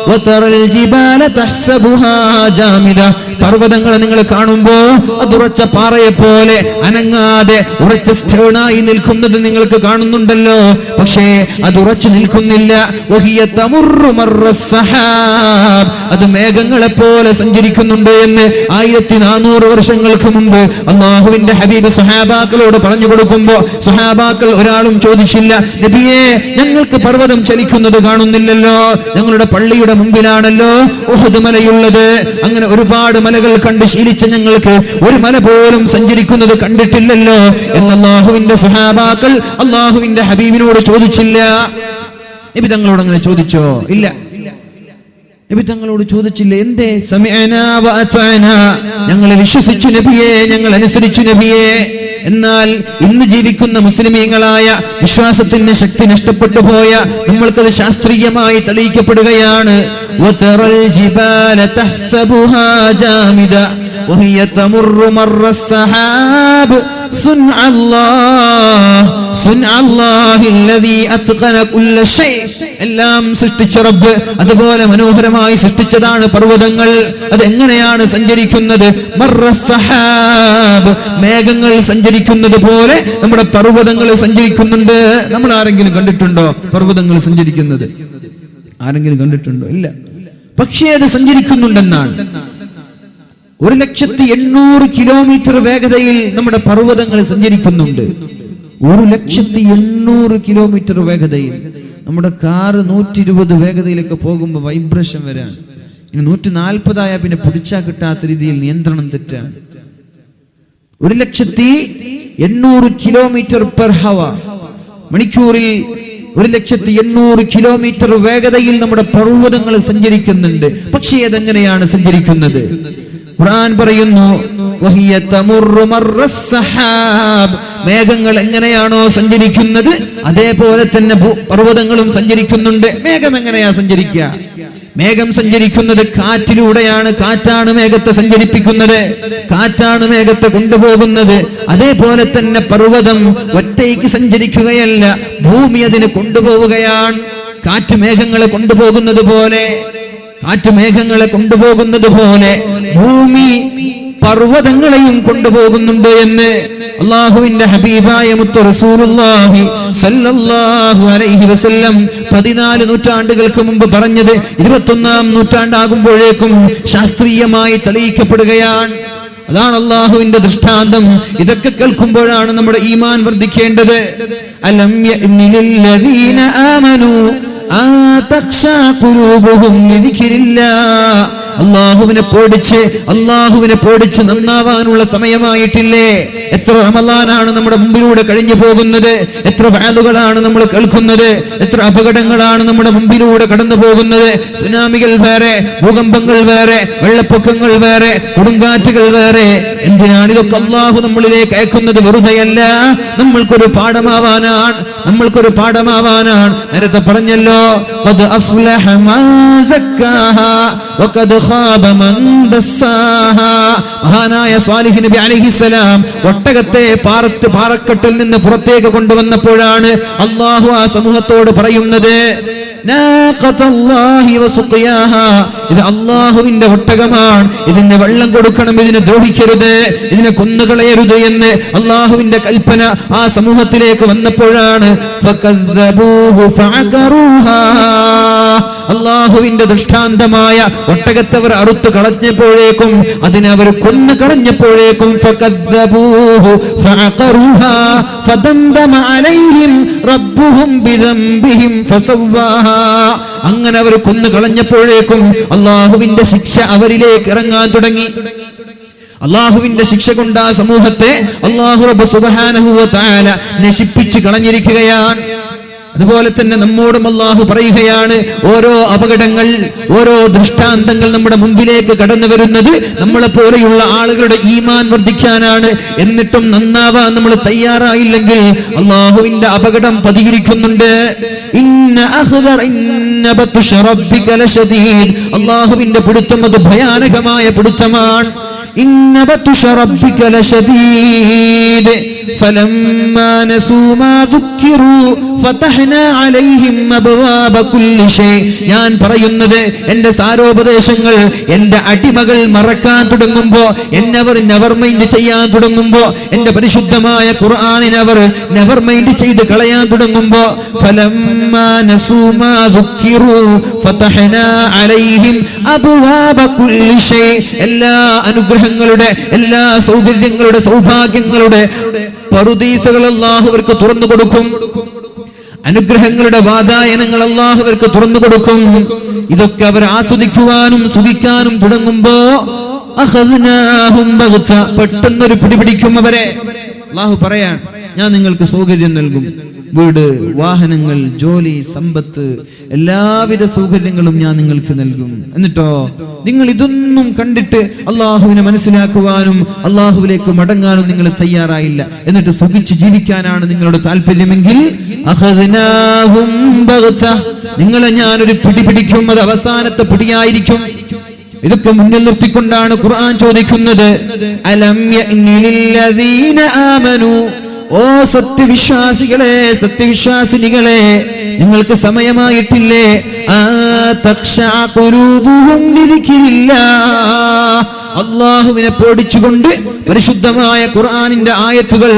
വതറൽ ജിബാല തഹ്സബുഹാ ജാമിദ, പർവ്വതങ്ങളെ നിങ്ങൾ കാണുമ്പോ അത് ഉറച്ച പാറയെ പോലെ അനങ്ങാതെ ഉറച്ച സ്റ്റേണായി നിൽക്കുന്നത് നിങ്ങൾക്ക് കാണുന്നുണ്ടല്ലോ. പക്ഷേ അത് ഉറച്ചു നിൽക്കുന്നില്ല. വഹിയ തമുറു മർറസ് സഹാബ്, അത് മേഘങ്ങളെ പോലെ സഞ്ചരിക്കുന്നുണ്ട് എന്ന് 1400 വർഷങ്ങൾക്ക് മുമ്പ് അല്ലാഹുവിന്റെ ഹബീബ് സ്വഹാബാക്കളോട് പറഞ്ഞു കൊടുക്കുമ്പോ സ്വഹാബാക്കൾ ഒരാളും ചോദിച്ചില്ല, നബിയേ, ഞങ്ങൾക്ക് പർവ്വതം ചലിക്കുന്നത് കാണുന്നില്ലല്ലോ, ഞങ്ങളുടെ പള്ളിയുടെ മുമ്പിലാണല്ലോ ഉഹദ് മലയുള്ളത്. അങ്ങനെ ഒരുപാട് മലകൾ കണ്ട് ശീലിച്ച ഞങ്ങൾക്ക് ഒരു മല പോലും സഞ്ചരിക്കുന്നത് കണ്ടിട്ടില്ലല്ലോ എന്ന് അല്ലാഹുവിന്റെ സ്വഹാബാക്കൾ അല്ലാഹുവിന്റെ ഹബീബിനോട് ചോദിച്ചില്ല. നബി തങ്ങളോട് അങ്ങനെ ചോദിച്ചോ? ഇല്ല, നബി തങ്ങളോട് ചോദിച്ചില്ല. എന്തേ? സമിഅനാ വ അത്അനാ, ഞങ്ങൾ വിശ്വസിച്ചു നബിയെ, ഞങ്ങൾ അനുസരിച്ചു നബിയെ. എന്നാൽ ഇന്ന് ജീവിക്കുന്ന മുസ്ലിമീങ്ങളായ വിശ്വാസത്തിന്റെ ശക്തി നഷ്ടപ്പെട്ടു പോയ നമ്മൾക്കത് ശാസ്ത്രീയമായി തെളിയിക്കപ്പെടുകയാണ്. വതറൽ ജിബാല തഹ്സബുഹാ ജാമിദ വഹിയ തമുറു മർറസ് സഹാബ് സുൻഅല്ലാഹില്ലദീ അത്ഖന കുല്ല ശൈ, എല്ലാം സൃഷ്ടിച്ച റബ്ബ് അതുപോലെ മനോഹരമായി സൃഷ്ടിച്ചതാണ് പർവ്വതങ്ങൾ. അത് എങ്ങനെയാണ് സഞ്ചരിക്കുന്നത്? മർറസ് സഹാബ്, മേഘങ്ങൾ സഞ്ചരിക്കുന്നത് പോലെ നമ്മുടെ പർവ്വതങ്ങൾ സഞ്ചരിക്കുന്നുണ്ട്. നമ്മൾ ആരെങ്കിലും കണ്ടിട്ടുണ്ടോ പർവ്വതങ്ങൾ സഞ്ചരിക്കുന്നത്? ആരെങ്കിലും കണ്ടിട്ടുണ്ടോ? ഇല്ല. പക്ഷേ അത് സഞ്ചരിക്കുന്നുണ്ടെന്നാണ്. 1,800,000 കിലോമീറ്റർ വേഗതയിൽ നമ്മുടെ പർവ്വതങ്ങൾ സഞ്ചരിക്കുന്നുണ്ട്. 1,800,000 കിലോമീറ്റർ വേഗതയിൽ. നമ്മുടെ കാറ് 120 വേഗതയിലൊക്കെ പോകുമ്പോൾ വൈബ്രേഷൻ വരാൻ. ഇനി 140 ആയാൽ പിന്നെ പിടിച്ചാൽ കിട്ടാത്ത രീതിയിൽ നിയന്ത്രണം തെറ്റാണ്. 1,800,000 കിലോമീറ്റർ പെർ ഹവർ, മണിക്കൂറിൽ 1,800,000 കിലോമീറ്റർ വേഗതയിൽ നമ്മുടെ പർവ്വതങ്ങൾ സഞ്ചരിക്കുന്നുണ്ട്. പക്ഷേ അതെങ്ങനെയാണ് സഞ്ചരിക്കുന്നത്? ഖുർആൻ പറയുന്നു, വഹിയ തമുറു മർറസ് സഹാബ്, മേഘങ്ങൾ എങ്ങനെയാണോ സഞ്ചരിക്കുന്നത് അതേപോലെ തന്നെ പർവ്വതങ്ങളും സഞ്ചരിക്കുന്നുണ്ട്. മേഘം എങ്ങനെയാ സഞ്ചരിക്കുക? മേഘം സഞ്ചരിക്കുന്നത് കാറ്റിലൂടെയാണ്. കാറ്റാണ് മേഘത്തെ സഞ്ചരിപ്പിക്കുന്നത്, കാറ്റാണ് മേഘത്തെ കൊണ്ടുപോകുന്നത്. അതേപോലെ തന്നെ പർവ്വതം ഒറ്റയ്ക്ക് സഞ്ചരിക്കുകയല്ല, ഭൂമി അതിന് കൊണ്ടുപോവുകയാണ്. കാറ്റ് മേഘങ്ങളെ കൊണ്ടുപോകുന്നത് പോലെ, കാറ്റ് മേഘങ്ങളെ കൊണ്ടുപോകുന്നത് പോലെ ഭൂമി പർവ്വതങ്ങളെയും കൊണ്ടുപോകുന്നുണ്ട് എന്ന് അള്ളാഹുവിന്റെ ഹബീബായ മുത്ത് റസൂലുള്ളാഹി സല്ലല്ലാഹു അലൈഹി വസല്ലം 14 നൂറ്റാണ്ടുകൾക്ക് മുമ്പ് പറഞ്ഞത് 21-ാം നൂറ്റാണ്ടാകുമ്പോഴേക്കും ശാസ്ത്രീയമായി തെളിയിക്കപ്പെടുകയാണ്. അതാണ് അള്ളാഹുവിന്റെ ദൃഷ്ടാന്തം. ഇതൊക്കെ കേൾക്കുമ്പോഴാണ് നമ്മുടെ ഈമാൻ വർദ്ധിക്കേണ്ടത്. അലം യഅ്നിലില്ലദീന ആമനൂ ആ തഖ്ശാ ഖുലൂബുഹും ലിദിക്രില്ലാഹ്. അള്ളാഹുവിനെ പേടിച്ച് നന്നാവാനുള്ള സമയമായിട്ടില്ലേ? എത്ര റമളാനാണ് നമ്മുടെ മുമ്പിലൂടെ കഴിഞ്ഞു പോകുന്നത്, എത്ര വഅദുകളാണ് നമ്മൾ കേൾക്കുന്നത്, എത്ര അപകടങ്ങളാണ് നമ്മുടെ മുമ്പിലൂടെ കടന്നു പോകുന്നത്. സുനാമികൾ വേറെ, ഭൂകമ്പങ്ങൾ വേറെ, വെള്ളപ്പൊക്കങ്ങൾ വേറെ, കൊടുങ്കാറ്റുകൾ വേറെ. എന്തിനാണ് ഇതൊക്കെ അള്ളാഹു നമ്മളിലേക്ക് അയക്കുന്നത്? വെറുതെയല്ല, നമ്മൾക്കൊരു പാഠമാവാനാണ്. നേരത്തെ പറഞ്ഞല്ലോ, ഖദ് അഫ്ലഹ മൻ സക്കാഹാ വഖദ് ഖാബ മൻ ദസ്സാഹാ. മഹാനായ സ്വാലിഹ് നബി അലൈഹിസ്സലാം ഒട്ടകത്തെ പാറക്കെട്ടിൽ നിന്ന് പുറത്തേക്ക് കൊണ്ടുവന്നപ്പോഴാണ് അള്ളാഹു ആ സമൂഹത്തോട് പറയുന്നത്, ഇത് അള്ളാഹുവിന്റെ ഒട്ടകമാണ്, ഇതിന് വെള്ളം കൊടുക്കണം, ഇതിനെ ദ്രോഹിക്കരുത്, ഇതിനെ കൊന്നുകളയരുത് എന്ന് അള്ളാഹുവിന്റെ കൽപ്പന ആ സമൂഹത്തിലേക്ക് വന്നപ്പോഴാണ് അള്ളാഹുവിന്റെ ദൃഷ്ടാന്തമായ ഒട്ടകത്തവർ അറുത്തു കളഞ്ഞപ്പോഴേക്കും, അതിനെ അവർ കൊന്നു കളഞ്ഞപ്പോഴേക്കും അങ്ങനെ അവർ കൊന്നു കളഞ്ഞപ്പോഴേക്കും അള്ളാഹുവിന്റെ ശിക്ഷ അവരിലേക്ക് ഇറങ്ങാൻ തുടങ്ങി. അള്ളാഹുവിന്റെ ശിക്ഷ കൊണ്ട് ആ സമൂഹത്തെ അള്ളാഹു റബ്ബ് സുബ്ഹാനഹു വ തആല നശിപ്പിച്ചു കളഞ്ഞിരിക്കുകയാണ്. അതുപോലെ തന്നെ നമ്മോടും അള്ളാഹു പറയുകയാണ്, ഓരോ അപകടങ്ങൾ, ഓരോ ദൃഷ്ടാന്തങ്ങൾ നമ്മുടെ മുമ്പിലേക്ക് കടന്നു വരുന്നത് നമ്മളെ പോലെയുള്ള ആളുകളുടെ ഈമാൻ വർദ്ധിക്കാനാണ്. എന്നിട്ടും നന്നാവാൻ നമ്മൾ തയ്യാറായില്ലെങ്കിൽ അള്ളാഹുവിന്റെ അപകടം പതിയിരിക്കുന്നുണ്ട്. അള്ളാഹുവിന്റെ പിടുത്തം അത് ഭയാനകമായ പിടുത്തമാണ്. فلما نسوا ما ذكروا فتحنا عليهم أبواب كل شيء. ഞാൻ പറയുന്നത്, എന്റെ സാരോപദേശങ്ങൾ എന്റെ അടിമകൾ മറക്കാൻ തുടങ്ങുമ്പോ, എന്നവർ നെവർ മൈൻഡ് ചെയ്യാൻ തുടങ്ങുമ്പോ, എന്റെ പരിശുദ്ധമായ ഖുർആനിനെ അവർ നെവർ മൈൻഡ് ചെയ്ത് കളയാൻ തുടങ്ങുമ്പോ, ഫലമ്മാ നസൂ മാ ദുക്കിറൂ ഫതഹ്നാ അലൈഹിം അബ്വാബ കുല്ലി ഷൈ. എല്ലാ അനുഗ്രഹങ്ങളുടെ, എല്ലാ സൗകര്യങ്ങളുടെ, സൗഭാഗ്യങ്ങളുടെ പറുദീസകൾ അല്ലാഹു അവർക്ക് തുറന്നു കൊടുക്കും. അനുഗ്രഹങ്ങളുടെ വാതായനങ്ങൾ അല്ലാഹു അവർക്ക് തുറന്നു കൊടുക്കും. ഇതൊക്കെ അവർ ആസ്വദിക്കുവാനും സുഖിക്കാനും തുടങ്ങുമ്പോ അഖദ്നാഹും ബഗ്ത, പെട്ടെന്നൊരു പിടിപിടിക്കും അവരെ. അല്ലാഹു പറയാൻ, ഞാൻ നിങ്ങൾക്ക് സൗകര്യം നൽകും, വീട്, വാഹനങ്ങൾ, ജോലി, സമ്പത്ത്, എല്ലാവിധ സൗകര്യങ്ങളും ഞാൻ നിങ്ങൾക്ക് നൽകും. എന്നിട്ടോ നിങ്ങൾ ഇതൊന്നും കണ്ടിട്ട് അള്ളാഹുവിനെ മനസ്സിലാക്കുവാനും അള്ളാഹുവിലേക്ക് മടങ്ങാനും നിങ്ങൾ തയ്യാറായില്ല. എന്നിട്ട് സുഖിച്ച് ജീവിക്കാനാണ് നിങ്ങളുടെ താല്പര്യമെങ്കിൽ അഖദ്നാഹും ബഗ്ത, നിങ്ങളെ ഞാനൊരു പിടിപിടിക്കും, അത് അവസാനത്തെ പിടിയായിരിക്കും. ഇതൊക്കെ മുന്നിൽ നിർത്തിക്കൊണ്ടാണ് ഖുർആൻ ചോദിക്കുന്നത്, അലം യഅ്നിലില്ലദീന ആമനൂ, ഓ സത്യവിശ്വാസികളെ, സത്യവിശ്വാസിനികളെ, നിങ്ങൾക്ക് സമയമായിട്ടില്ലേ? അള്ളാഹുവിനെ പേടിച്ചുകൊണ്ട് പരിശുദ്ധമായ ഖുർആനിന്റെ ആയത്തുകൾ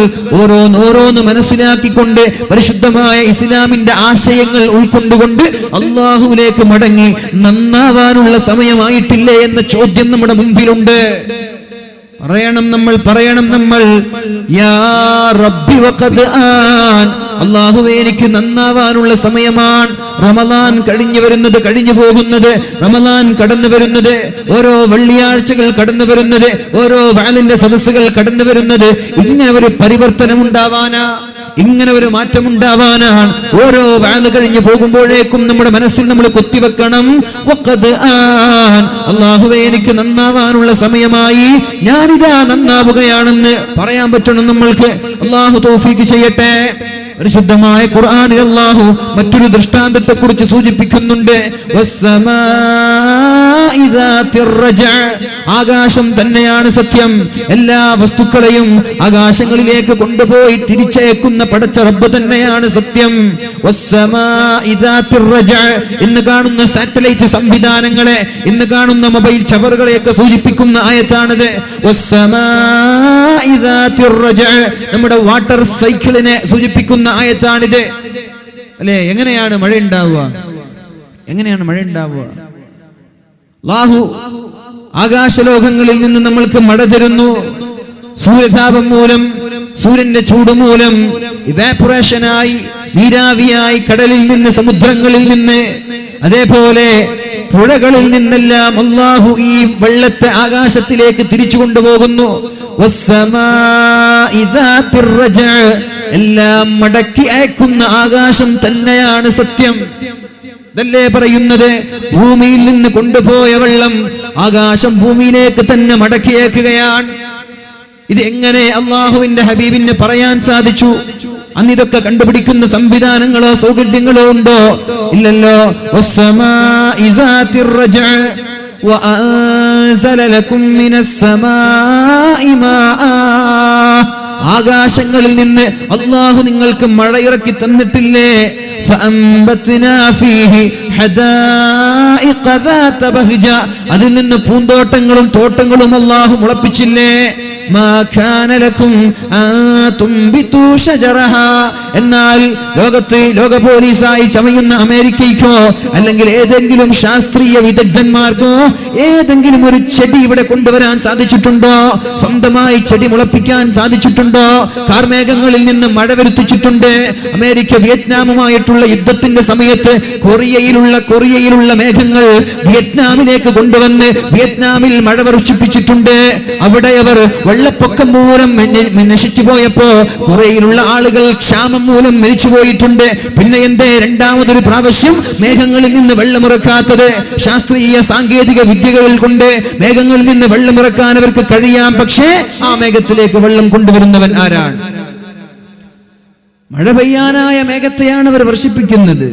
ഓരോന്ന് മനസ്സിലാക്കിക്കൊണ്ട് പരിശുദ്ധമായ ഇസ്ലാമിന്റെ ആശയങ്ങൾ ഉൾക്കൊണ്ടുകൊണ്ട് അള്ളാഹുവിലേക്ക് മടങ്ങി നന്നാവാനുള്ള സമയമായിട്ടില്ലേ എന്ന ചോദ്യം നമ്മുടെ മുമ്പിലുണ്ട്. പറയണം നമ്മൾ യാ റബ്ബി വഖദ് ആൻ, അല്ലാഹുവേ എനിക്ക് നന്നാവാനുള്ള സമയമാണ്. റമളാൻ കഴിഞ്ഞു പോകുന്നത്, റമളാൻ കടന്നു വരുന്നത്, ഓരോ വെള്ളിയാഴ്ചകൾ കടന്നു വരുന്നത്, ഓരോ വഅലിന്റെ സദസ്സുകൾ കടന്നു വരുന്നത്, ഇങ്ങനെ ഒരു പരിവർത്തനം ഉണ്ടാവാനാ, ഇങ്ങനെ ഒരു മാറ്റം ഉണ്ടാവാനാണ് ഓരോ വഅദ് കഴിഞ്ഞു പോകുമ്പോഴേക്കും നമ്മുടെ മനസ്സിൽ നമ്മൾ കൊത്തിവെക്കണം. വഖദ് ആൻ, അല്ലാഹുവേ എനിക്ക് നന്നാവാനുള്ള സമയമായി, ഞാനിതാ നന്നാവുകയാണെന്ന് പറയാൻ പറ്റണം നമ്മൾക്ക്. അല്ലാഹു തൗഫീഖ് ചെയ്യട്ടെ. പരിശുദ്ധമായ ഖുർആനിൽ അല്ലാഹു മറ്റൊരു ദൃഷ്ടാന്തത്തെ കുറിച്ച് സൂചിപ്പിക്കുന്നുണ്ട്. വസ്സമാഇ ദാതിർ റജഅ, ആകാശം തന്നെയാണ് സത്യം. എല്ലാ വസ്തുക്കളെയും ആകാശങ്ങളിലേക്ക് കൊണ്ടുപോയി തിരിച്ചയക്കുന്ന പടച്ച റബ്ബ് തന്നെയാണ് സത്യം. വസ്സമാഇ ദാതിർ റജഅ, ഇന്ന് കാണുന്ന സാറ്റലൈറ്റ് സംവിധാനങ്ങളെ, ഇന്ന് കാണുന്ന മൊബൈൽ ടവറുകളെയൊക്കെ സൂചിപ്പിക്കുന്ന ആയത്താണിത്. വസ്സമാഇ ദാതിർ റജഅ, നമ്മുടെ വാട്ടർ സൈക്കിളിനെ സൂചിപ്പിക്കുന്ന ആയത്താണിത്. അല്ലേ? എങ്ങനെയാണ് മഴ ഉണ്ടാവുക? എങ്ങനെയാണ് മഴ ഉണ്ടാവുക? അല്ലാഹു ആകാശലോകങ്ങളിൽ നിന്ന് നമ്മൾക്ക് മഴ തരുന്നു. സൂര്യതാപം മൂലം, സൂര്യന്റെ ചൂട് മൂലം ഇവാപറേഷനായി, നീരാവിയായി കടലിൽ നിന്ന്, സമുദ്രങ്ങളിൽ നിന്ന്, അതേപോലെ പുഴകളിൽ നിന്നെല്ലാം അല്ലാഹു ഈ വെള്ളത്തെ ആകാശത്തിലേക്ക് തിരിച്ചു കൊണ്ടുപോകുന്നു. വസ്സമാഇ ദാതിർ റജഅ, എല്ലാം മടക്കി അയക്കുന്ന ആകാശം തന്നെയാണ് സത്യം. ഇതല്ലേ പറയുന്നത്? ഭൂമിയിൽ നിന്ന് കൊണ്ടുപോയ വെള്ളം ആകാശം ഭൂമിയിലേക്ക് തന്നെ മടക്കി അയക്കുകയാണ്. ഇത് എങ്ങനെ അള്ളാഹുവിന്റെ ഹബീബിന് പറയാൻ സാധിച്ചു? അന്ന് ഇതൊക്കെ കണ്ടുപിടിക്കുന്ന സംവിധാനങ്ങളോ സൗകര്യങ്ങളോ ഉണ്ടോ? ഇല്ലല്ലോ. വസ്സമാഇ ദാതിർ റജഅ വഅൻസല ലക്കും മിനസ് സമാഇ മാആ, ആകാശങ്ങളിൽ നിന്ന് അല്ലാഹു നിങ്ങൾക്ക് മഴ ഇറക്കി തന്നിട്ടില്ലേ? ഫഅംബത്നാ ഫീഹി ഹദായിഖ ദാത ബഹ്ജ, അതിൽ നിന്ന് പൂന്തോട്ടങ്ങളും തോട്ടങ്ങളും അല്ലാഹു മുളപ്പിച്ചില്ലേ? മാ കാന ലക്കും അൻ തുംബിതു ശജറഹാ, എന്നാൽ ലോക പോലീസായി ചമയുന്ന അമേരിക്കയ്ക്കോ അല്ലെങ്കിൽ ഏതെങ്കിലും ശാസ്ത്രീയ വിദഗ്ധന്മാർക്കോ ഏതെങ്കിലും ഒരു ചെടി ഇവിടെ കൊണ്ടുവരാൻ സാധിച്ചിട്ടുണ്ടോ? സ്വന്തമായി ചെടി മുളപ്പിക്കാൻ സാധിച്ചിട്ടുണ്ടോ? കാർമേഘങ്ങളിൽ നിന്ന് മഴ വരുത്തിച്ചിട്ടുണ്ട്. അമേരിക്ക വിയറ്റ്നാമുമായിട്ടുള്ള യുദ്ധത്തിന്റെ സമയത്ത് കൊറിയയിലുള്ള മേഘങ്ങൾ വിയറ്റ്നാമിലേക്ക് കൊണ്ടുവന്ന് വിയറ്റ്നാമിൽ മഴ വർഷിപ്പിച്ചിട്ടുണ്ട്. അവിടെ അവർ വെള്ളപ്പൊക്കം മൂലം നശിച്ചു പോയപ്പോ കൊറിയയിലുള്ള ആളുകൾ ക്ഷാമം മൂലം മരിച്ചു പോയിട്ടുണ്ട്. പിന്നെ എന്തേ രണ്ടാമതൊരു പ്രാവശ്യം മേഘങ്ങളിൽ നിന്ന് വെള്ളമിറക്കാത്തത്? ശാസ്ത്രീയ സാങ്കേതിക വിദ്യകൾ കൊണ്ട് മേഘങ്ങളിൽ നിന്ന് വെള്ളമിറക്കാൻ അവർക്ക് കഴിയാം. പക്ഷേ ആ മേഘത്തിലേക്ക് വെള്ളം കൊണ്ടുവരുന്നവൻ ആരാണ്? മഴ പെയ്യാനായ മേഘത്തെയാണ് അവർ വർഷിപ്പിക്കുന്നത്.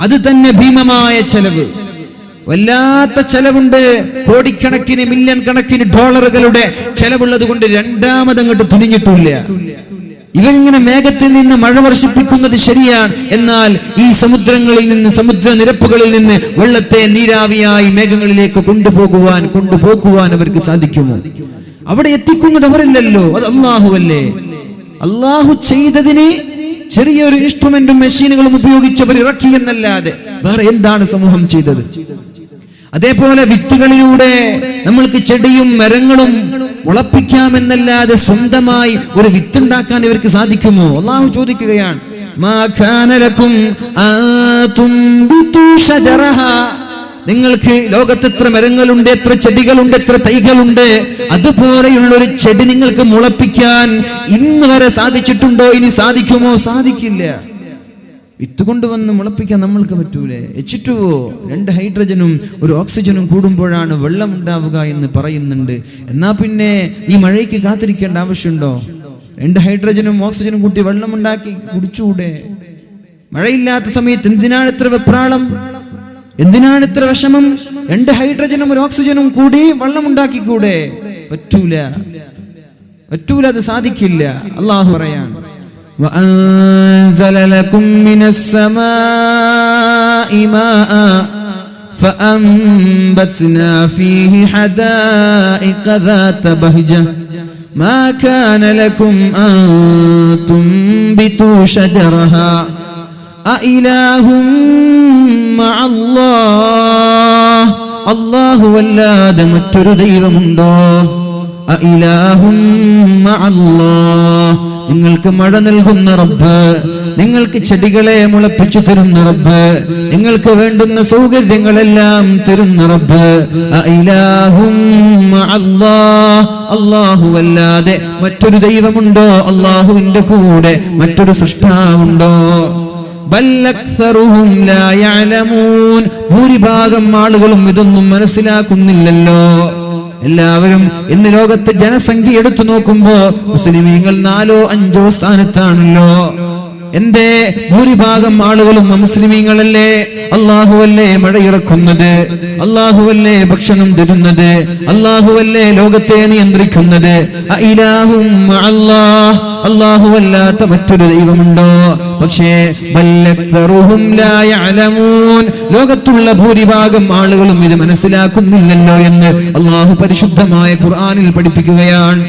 അത് തന്നെ ഭീമമായ ചെലവ്, വല്ലാത്ത ചെലവുണ്ട്. കോടിക്കണക്കിന് മില്യൺ കണക്കിന് ഡോളറുകളുടെ ചെലവുള്ളത് കൊണ്ട് രണ്ടാമതങ്ങോട്ട് തുനിഞ്ഞിട്ടില്ല. ഇവരിങ്ങനെ മേഘത്തിൽ നിന്ന് മഴ വർഷിപ്പിക്കുന്നത് ശരിയാണ്. എന്നാൽ ഈ സമുദ്രങ്ങളിൽ നിന്ന്, സമുദ്ര നിരപ്പുകളിൽ നിന്ന് വെള്ളത്തെ നീരാവിയായി മേഘങ്ങളിലേക്ക് കൊണ്ടുപോകുവാൻ അവർക്ക് സാധിക്കുമോ? അവിടെ എത്തിക്കുന്നത് അവരല്ലല്ലോ, അത് അല്ലാഹുവല്ലേ. അല്ലാഹു ചെയ്തതിന് ചെറിയൊരു ഇൻസ്ട്രുമെന്റും മെഷീനുകളും ഉപയോഗിച്ച് അവർ ഇറക്കി എന്നല്ലാതെ വേറെ എന്താണ് സമൂഹം ചെയ്തത്? അതേപോലെ വിത്തുകളിലൂടെ നമ്മൾക്ക് ചെടിയും മരങ്ങളും മുളപ്പിക്കാമെന്നല്ലാതെ സ്വന്തമായി ഒരു വിത്തുണ്ടാക്കാൻ ഇവർക്ക് സാധിക്കുമോ? അല്ലാഹു ചോദിക്കുകയാണ്. മാ കാന ലക്കും അൻ തുംബിതു ശജറഹാ, നിങ്ങൾക്ക് ലോകത്ത് എത്ര മരങ്ങളുണ്ട്, എത്ര ചെടികളുണ്ട്, എത്ര തൈകളുണ്ട്, അതുപോലെയുള്ള ഒരു ചെടി നിങ്ങൾക്ക് മുളപ്പിക്കാൻ ഇന്ന് വരെ സാധിച്ചിട്ടുണ്ടോ? ഇനി സാധിക്കുമോ? സാധിക്കില്ല. വിത്ത് കൊണ്ടുവന്ന് മുളപ്പിക്കാൻ നമ്മൾക്ക് പറ്റൂലേ? H2O, 2 ഹൈഡ്രജനും 1 ഓക്സിജനും കൂടുമ്പോഴാണ് വെള്ളം ഉണ്ടാവുക എന്ന് പറയുന്നുണ്ട്. എന്നാ പിന്നെ ഈ മഴയ്ക്ക് കാത്തിരിക്കേണ്ട ആവശ്യമുണ്ടോ? 2 ഹൈഡ്രജനും ഓക്സിജനും കൂട്ടി വെള്ളം ഉണ്ടാക്കി കുടിച്ചുകൂടെ? മഴയില്ലാത്ത സമയത്ത് എന്തിനാണ് ഇത്ര വെപ്രാളം? എന്തിനാണ് ഇത്ര വിഷമം? 2 ഹൈഡ്രജനും 1 ഓക്സിജനും കൂടി വെള്ളം ഉണ്ടാക്കിക്കൂടെ? പറ്റൂല, അത് സാധിക്കില്ല. അല്ലാഹു പറയാണ്, وأنزل لكم من السماء ماء فأنبتنا فيه حدائق ذات بهجة ما كان لكم أن تنبتوا شجرها أإله مع الله الله വല്ലാതെ മറ്റൊരു ദൈവമുണ്ടോ? أإله مع الله, നിങ്ങൾക്ക് മഴ നൽകുന്ന റബ്ബ്, നിങ്ങൾക്ക് ചെടികളെ മുളപ്പിച്ചു തരുന്ന റബ്ബ്, നിങ്ങൾക്ക് വേണ്ടുന്ന സൗകര്യങ്ങളെല്ലാം തരുന്ന റബ്ബ്. അഇലാഹും മഅല്ലാഹ്, അല്ലാഹുവല്ലാതെ മറ്റൊരു ദൈവമുണ്ടോ? അല്ലാഹുവിന്റെ കൂടെ മറ്റൊരു സൃഷ്ടാവുണ്ടോ? ബൽ അക്സറുഹും ലാ യഅലമൂൻ, ഭൂരിഭാഗം ആളുകളും ഇതൊന്നും മനസ്സിലാക്കുന്നില്ലല്ലോ. എല്ലാവരും ഇന്ന് ലോകത്തെ ജനസംഖ്യ എടുത്തു നോക്കുമ്പോ മുസ്ലിമീങ്ങൾ 4ഓ 5ഓ സ്ഥാനത്താണല്ലോ. എന്തേ? ഭൂരിഭാഗം ആളുകളും മുസ്ലിമീങ്ങളല്ലേ? അല്ലാഹുവല്ലേ മഴയിറക്കുന്നത്, അല്ലാഹുവല്ലേ ഭക്ഷണം തരുന്നത്, അല്ലാഹുവല്ലേ ലോകത്തെ നിയന്ത്രിക്കുന്നത്. അഇലാഹും മഅല്ലാഹ്, അല്ലാഹുവല്ലാത്ത മറ്റൊരു ദൈവമുണ്ടോ? പക്ഷേ ബല്ലക്തറുഹും ലാ യഅലമൂൻ, ലോകത്തുള്ള ഭൂരിഭാഗം ആളുകളും ഇത് മനസ്സിലാക്കുന്നില്ലല്ലോ എന്ന് അല്ലാഹു പരിശുദ്ധമായ ഖുർആനിൽ പഠിപ്പിക്കുകയാണ്.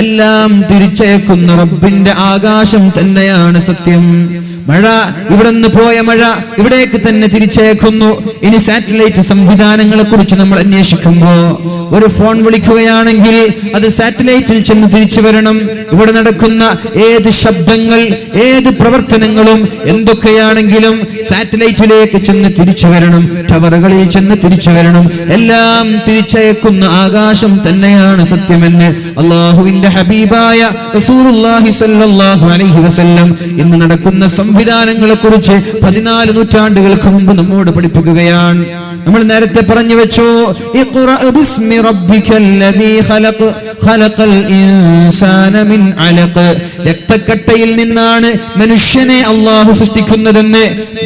എല്ലാം തിരിച്ചേക്കുന്ന റബ്ബിന്റെ ആകാശം തന്നെയാണ് സത്യം. മഴ ഇവിടുന്ന് പോയ മഴ ഇവിടേക്ക് തന്നെ തിരിച്ചേക്കുന്നു. ഇനി സാറ്റലൈറ്റ് സംവിധാനങ്ങളെ കുറിച്ച് നമ്മൾ അന്വേഷിക്കുമ്പോ ഒരു ഫോൺ വിളിക്കുകയാണെങ്കിൽ അത് സാറ്റലൈറ്റിൽ ചെന്ന് തിരിച്ചു വരണം. ഇവിടെ നടക്കുന്ന ഏത് ശബ്ദങ്ങൾ, ഏത് പ്രവർത്തനങ്ങളും എന്തൊക്കെയാണെങ്കിലും സാറ്റലൈറ്റിലേക്ക് ചെന്ന് തിരിച്ചു വരണം, ടവറുകളിൽ ചെന്ന് തിരിച്ചു വരണം. എല്ലാം തിരിച്ചയക്കുന്ന ആകാശം തന്നെയാണ് സത്യമെന്ന് അല്ലാഹുവിന്റെ ഹബീബായ റസൂലുള്ളാഹി സ്വല്ലല്ലാഹു അലൈഹി വസല്ലം ഇന്ന് നടക്കുന്ന സംവിധാനങ്ങളെ കുറിച്ച് 14 നൂറ്റാണ്ടുകൾക്ക് മുമ്പ് നമ്മോട് പഠിപ്പിക്കുകയാണ്. നമ്മൾ നേരത്തെ പറഞ്ഞു വെച്ചു, ഇഖ്റ ബിസ്മി റബ്ബിക്കല്ലദീ ഖലഖ് ഖലഖൽ ഇൻസാന മിൻ അലഖ്, രക്തക്കട്ടയിൽ നിന്നാണ് മനുഷ്യനെ അല്ലാഹു സൃഷ്ടിക്കുന്നതെന്ന്.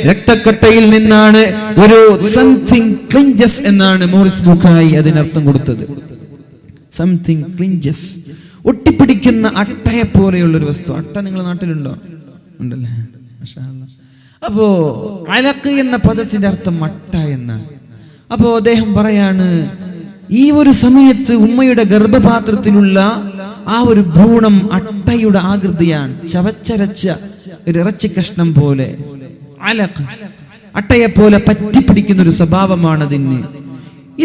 രക്തക്കട്ടയിൽ നിന്നാണ്. ഒരു സംതിങ് ക്ലിഞ്ചസ് എന്നാണ് മോറിസ് ബുഖായി അതിനർത്ഥം കൊടുത്തത്. സംതിങ് ക്ലിഞ്ചസ്, ഒട്ടിപ്പിടിക്കുന്ന അട്ടയെ പോലെയുള്ള ഒരു വസ്തു. അട്ട നിങ്ങളുടെ നാട്ടിലുണ്ടോ? ഉണ്ടല്ലേ? അപ്പോ അലഖ് എന്ന പദത്തിന്റെ അർത്ഥം അട്ട എന്നാണ്. അപ്പോ അദ്ദേഹം പറയാണ്, ഈ ഒരു സമയത്ത് ഉമ്മയുടെ ഗർഭപാത്രത്തിലുള്ള ആ ഒരു ഭ്രൂണം അട്ടയുടെ ആകൃതിയാണ്, ചവച്ചരച്ച ഒരു ഇറച്ചി കഷ്ണം പോലെ. അലഖ്, അട്ടയെ പോലെ പറ്റിപ്പിടിക്കുന്ന ഒരു സ്വഭാവമാണ് അതിന്.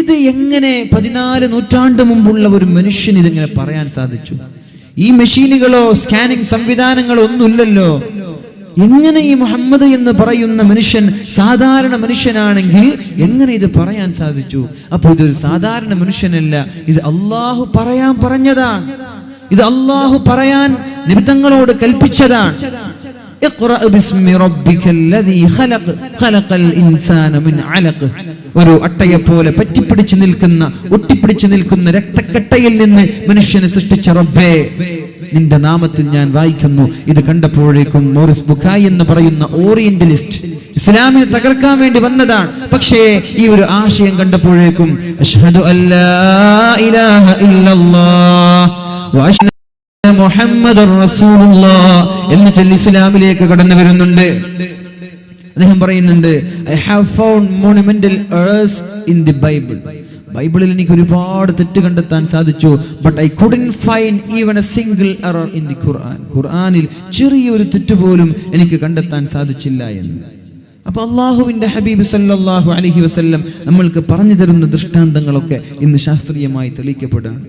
ഇത് എങ്ങനെ 14 നൂറ്റാണ്ട് മുമ്പുള്ള ഒരു മനുഷ്യന് ഇതെങ്ങനെ പറയാൻ സാധിച്ചു? ഈ മെഷീനുകളോ സ്കാനിങ് സംവിധാനങ്ങളോ ഒന്നുമില്ലല്ലോ. എങ്ങനെ ഈ മുഹമ്മദ് എന്ന് പറയുന്ന മനുഷ്യൻ സാധാരണ മനുഷ്യനാണെങ്കിൽ എങ്ങനെ ഇത് പറയാൻ സാധിച്ചു? അപ്പൊ ഇതൊരു സാധാരണ മനുഷ്യനല്ല, ഇത് അള്ളാഹു പറയാൻ പറഞ്ഞതാണ്. ഇത് അള്ളാഹു പറയാൻ നബി തങ്ങളോട് കൽപ്പിച്ചതാണ്. ഇഖ്റ ബിസ്മി റബ്ബിക്കല്ലദീ ഖലഖ് ഖലഖൽ ഇൻസാന മിൻ അലഖ്. ഒരു അട്ടയെ പോലെ പറ്റിപ്പിടിച്ചു നിൽക്കുന്ന, ഒട്ടിപ്പിടിച്ചു നിൽക്കുന്ന രക്തക്കട്ടയിൽ നിന്ന് മനുഷ്യനെ സൃഷ്ടിച്ച റബ്ബേ, നിന്റെ നാമത്തിൽ ഞാൻ വായിക്കുന്നു. ഇത് കണ്ടപ്പോഴേക്കും മോറിസ് ബുഖായി എന്ന് പറയുന്ന ഓറിയന്റലിസ്റ്റ് ഇസ്ലാമിനെ തകർക്കാൻ വേണ്ടി വന്നതാണ്. പക്ഷേ ഈ ഒരു ആശയം കണ്ടപ്പോഴേക്കും അശ്ഹദു അല്ലാ ഇലാഹ ഇല്ലല്ലാഹ് വ അശ്ഹദു മുഹമ്മദുർ റസൂലുള്ളാഹ് എന്ന് ചൊല്ലി ഇസ്ലാമിലേക്ക് കടന്നു വരുന്നുണ്ട്. അദ്ദേഹം പറയുന്നുണ്ട്, I have found monumental errors in the Bible. ബൈബിളിൽ എനിക്ക് ഒരുപാട് തെറ്റ് കണ്ടെത്താൻ സാധിച്ചു. But I couldn't find even a single error in the Quran. ഖുർആനിൽ ചെറിയൊരു തെറ്റ് പോലും എനിക്ക് കണ്ടെത്താൻ സാധിച്ചില്ല എന്ന്. അപ്പൊ അള്ളാഹുവിന്റെ ഹബീബ് സല്ലല്ലാഹു അലൈഹി വസല്ലം നമ്മൾക്ക് പറഞ്ഞു തരുന്ന ദൃഷ്ടാന്തങ്ങളൊക്കെ ഇന്ന് ശാസ്ത്രീയമായി തെളിയിക്കപ്പെടുകയാണ്.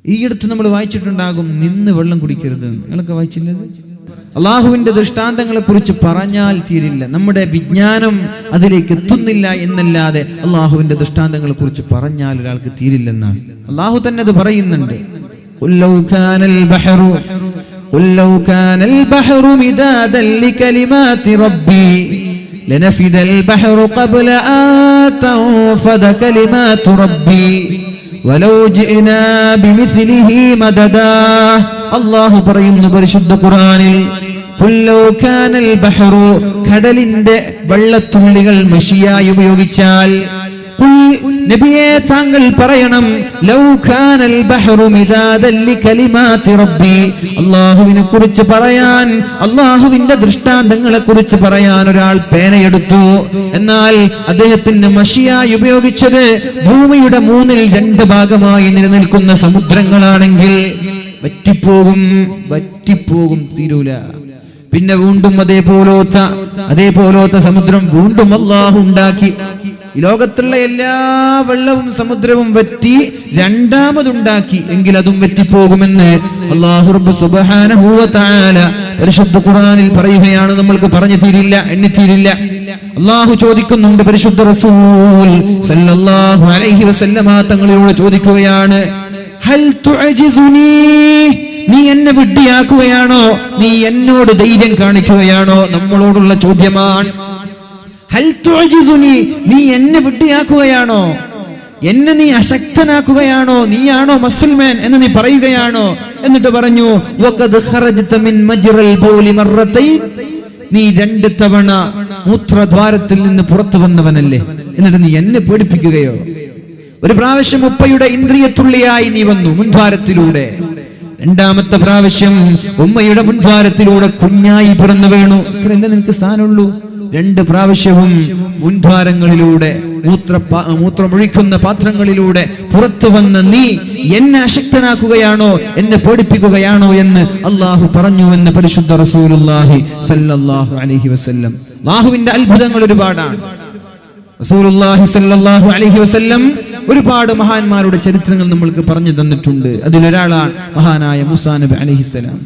ഈയടുത്ത് നമ്മൾ വായിച്ചിട്ടുണ്ടാകും, നിന്ന് വെള്ളം കുടിക്കരുത്. നിങ്ങളൊക്കെ വായിച്ചില്ലത്? അള്ളാഹുവിന്റെ ദൃഷ്ടാന്തങ്ങളെ കുറിച്ച് പറഞ്ഞാൽ തീരില്ല. നമ്മുടെ വിജ്ഞാനം അതിലേക്ക് എത്തുന്നില്ല എന്നല്ലാതെ അള്ളാഹുവിന്റെ ദൃഷ്ടാന്തങ്ങളെ കുറിച്ച് പറഞ്ഞാൽ ഒരാൾക്ക് തീരില്ലെന്നാണ്. അള്ളാഹു തന്നെ അത് പറയുന്നുണ്ട്. ഖുൽ ലൗ കാനൽ ബഹറു മിദാദൻ ലികലിമാതി റബ്ബി ലനഫിദൽ ബഹറു ഖബ്ല അൻ തൻഫദ കലിമാതു റബ്ബി വലൗ ജിഅനാ ബിമിസ്ലിഹി മദദാ. അല്ലാഹു പറയുന്നു പരിശുദ്ധ ഖുർആനിൽ, ഖുൽ ലൗ കാനൽ ബഹറു, കടലിന്റെ വെള്ളത്തുള്ളികൾ മഷിയായി ഉപയോഗിച്ചാൽ, ഖുൽ നബിയേ താങ്കൾ പറയണം, ലൗ കാനൽ ബഹറു മിദാദൻ ലികലിമാതി റബ്ബി, അല്ലാഹുവിനെ കുറിച്ച് പറയാൻ, അല്ലാഹുവിന്റെ ദൃഷ്ടാന്തങ്ങളെ കുറിച്ച് പറയാൻ ഒരാൾ പേനയെടുത്തു, എന്നാൽ അദ്ദേഹത്തിന് മഷിയായി ഉപയോഗിച്ചത് ഭൂമിയുടെ 2 ഭാഗമായി നിലനിൽക്കുന്ന സമുദ്രങ്ങളാണെങ്കിൽ വറ്റിപ്പോകും, തീരൂല. പിന്നെ വീണ്ടും അതേപോലത്തെ സമുദ്രം വീണ്ടും അല്ലാഹു ഉണ്ടാക്കി. ഈ ലോകത്തുള്ള എല്ലാ വെള്ളവും സമുദ്രവും വറ്റി രണ്ടാമതുണ്ടാക്കി എങ്കിൽ അതും വറ്റിപ്പോകുമെന്ന് അല്ലാഹു റബ്ബ് സുബ്ഹാനഹു വ തആല പരിശുദ്ധ ഖുർആനിൽ പറയുകയാണ്. നമ്മൾക്ക് പറഞ്ഞു തീരില്ല, എണ്ണിത്തീരില്ല. അല്ലാഹു ചോദിക്കുന്നുണ്ട്, പരിശുദ്ധ റസൂൽ സല്ലല്ലാഹു അലൈഹി വസല്ലമ തങ്ങളോട് ചോദിക്കുകയാണ്, ഹൽ തുഅജിസുനി, നീ എന്നെ വിഡ്ഢിയാക്കുകയാണോ, നീ എന്നോട് ധൈര്യം കാണിക്കുകയാണോ? നമ്മളോടുള്ള ചോദ്യമാണ്. ഹൽ തുഅജിസുനി, നീ എന്നെ വിഡ്ഢിയാക്കുകയാണോ, എന്നെ നീ അശക്തനാക്കുകയാണോ, നീയാണോ മസ്ൽമാൻ എന്ന് നീ പറയുകയാണോ? എന്നിട്ട് പറഞ്ഞു, വഖദ് ഖറജ്ത മിൻ മജ്റൽ ബൗലി മർറതൈൻ, നീ 2 തവണ മൂത്രദ്വാരത്തിൽ നിന്ന് പുറത്തു വന്നവനല്ലേ, എന്നിട്ട് നീ എന്നെ പേടിപ്പിക്കുകയോ? ഒരു പ്രാവശ്യം ഉപ്പയുടെ ഇന്ദ്രിയത്തുള്ളിയായി നീ വന്നു മുൻദ്വാരത്തിലൂടെ, 2ാമത്തെ പ്രാവശ്യം ഉമ്മയുടെ മുൻദ്വാരത്തിലൂടെ കുഞ്ഞായി പിറന്നു വീണു. ഇത്രയല്ലേ നിനക്ക് സ്ഥാനമുള്ളൂ? 2 പ്രാവശ്യവും മുൻദ്വാരങ്ങളിലൂടെ മൂത്രമൊഴിക്കുന്ന പാത്രങ്ങളിലൂടെ പുറത്തു വന്ന നീ എന്നെ അശക്തനാക്കുകയാണോ, എന്നെ പേടിപ്പിക്കുകയാണോ എന്ന് അള്ളാഹു പറഞ്ഞുവെന്ന് പരിശുദ്ധ റസൂലുള്ളാഹി സല്ലല്ലാഹു അലൈഹി വസല്ലം. അല്ലാഹുവിന്റെ അത്ഭുതങ്ങൾ ഒരുപാടാണ്. റസൂലുള്ളാഹി സല്ലല്ലാഹു അലൈഹി വസല്ലം ഒരുപാട് മഹാന്മാരുടെ ചരിത്രങ്ങൾ നമ്മൾക്ക് പറഞ്ഞു തന്നിട്ടുണ്ട്. അതിലൊരാളാണ് മഹാനായ മൂസാ നബി അലൈഹിസ്സലാം.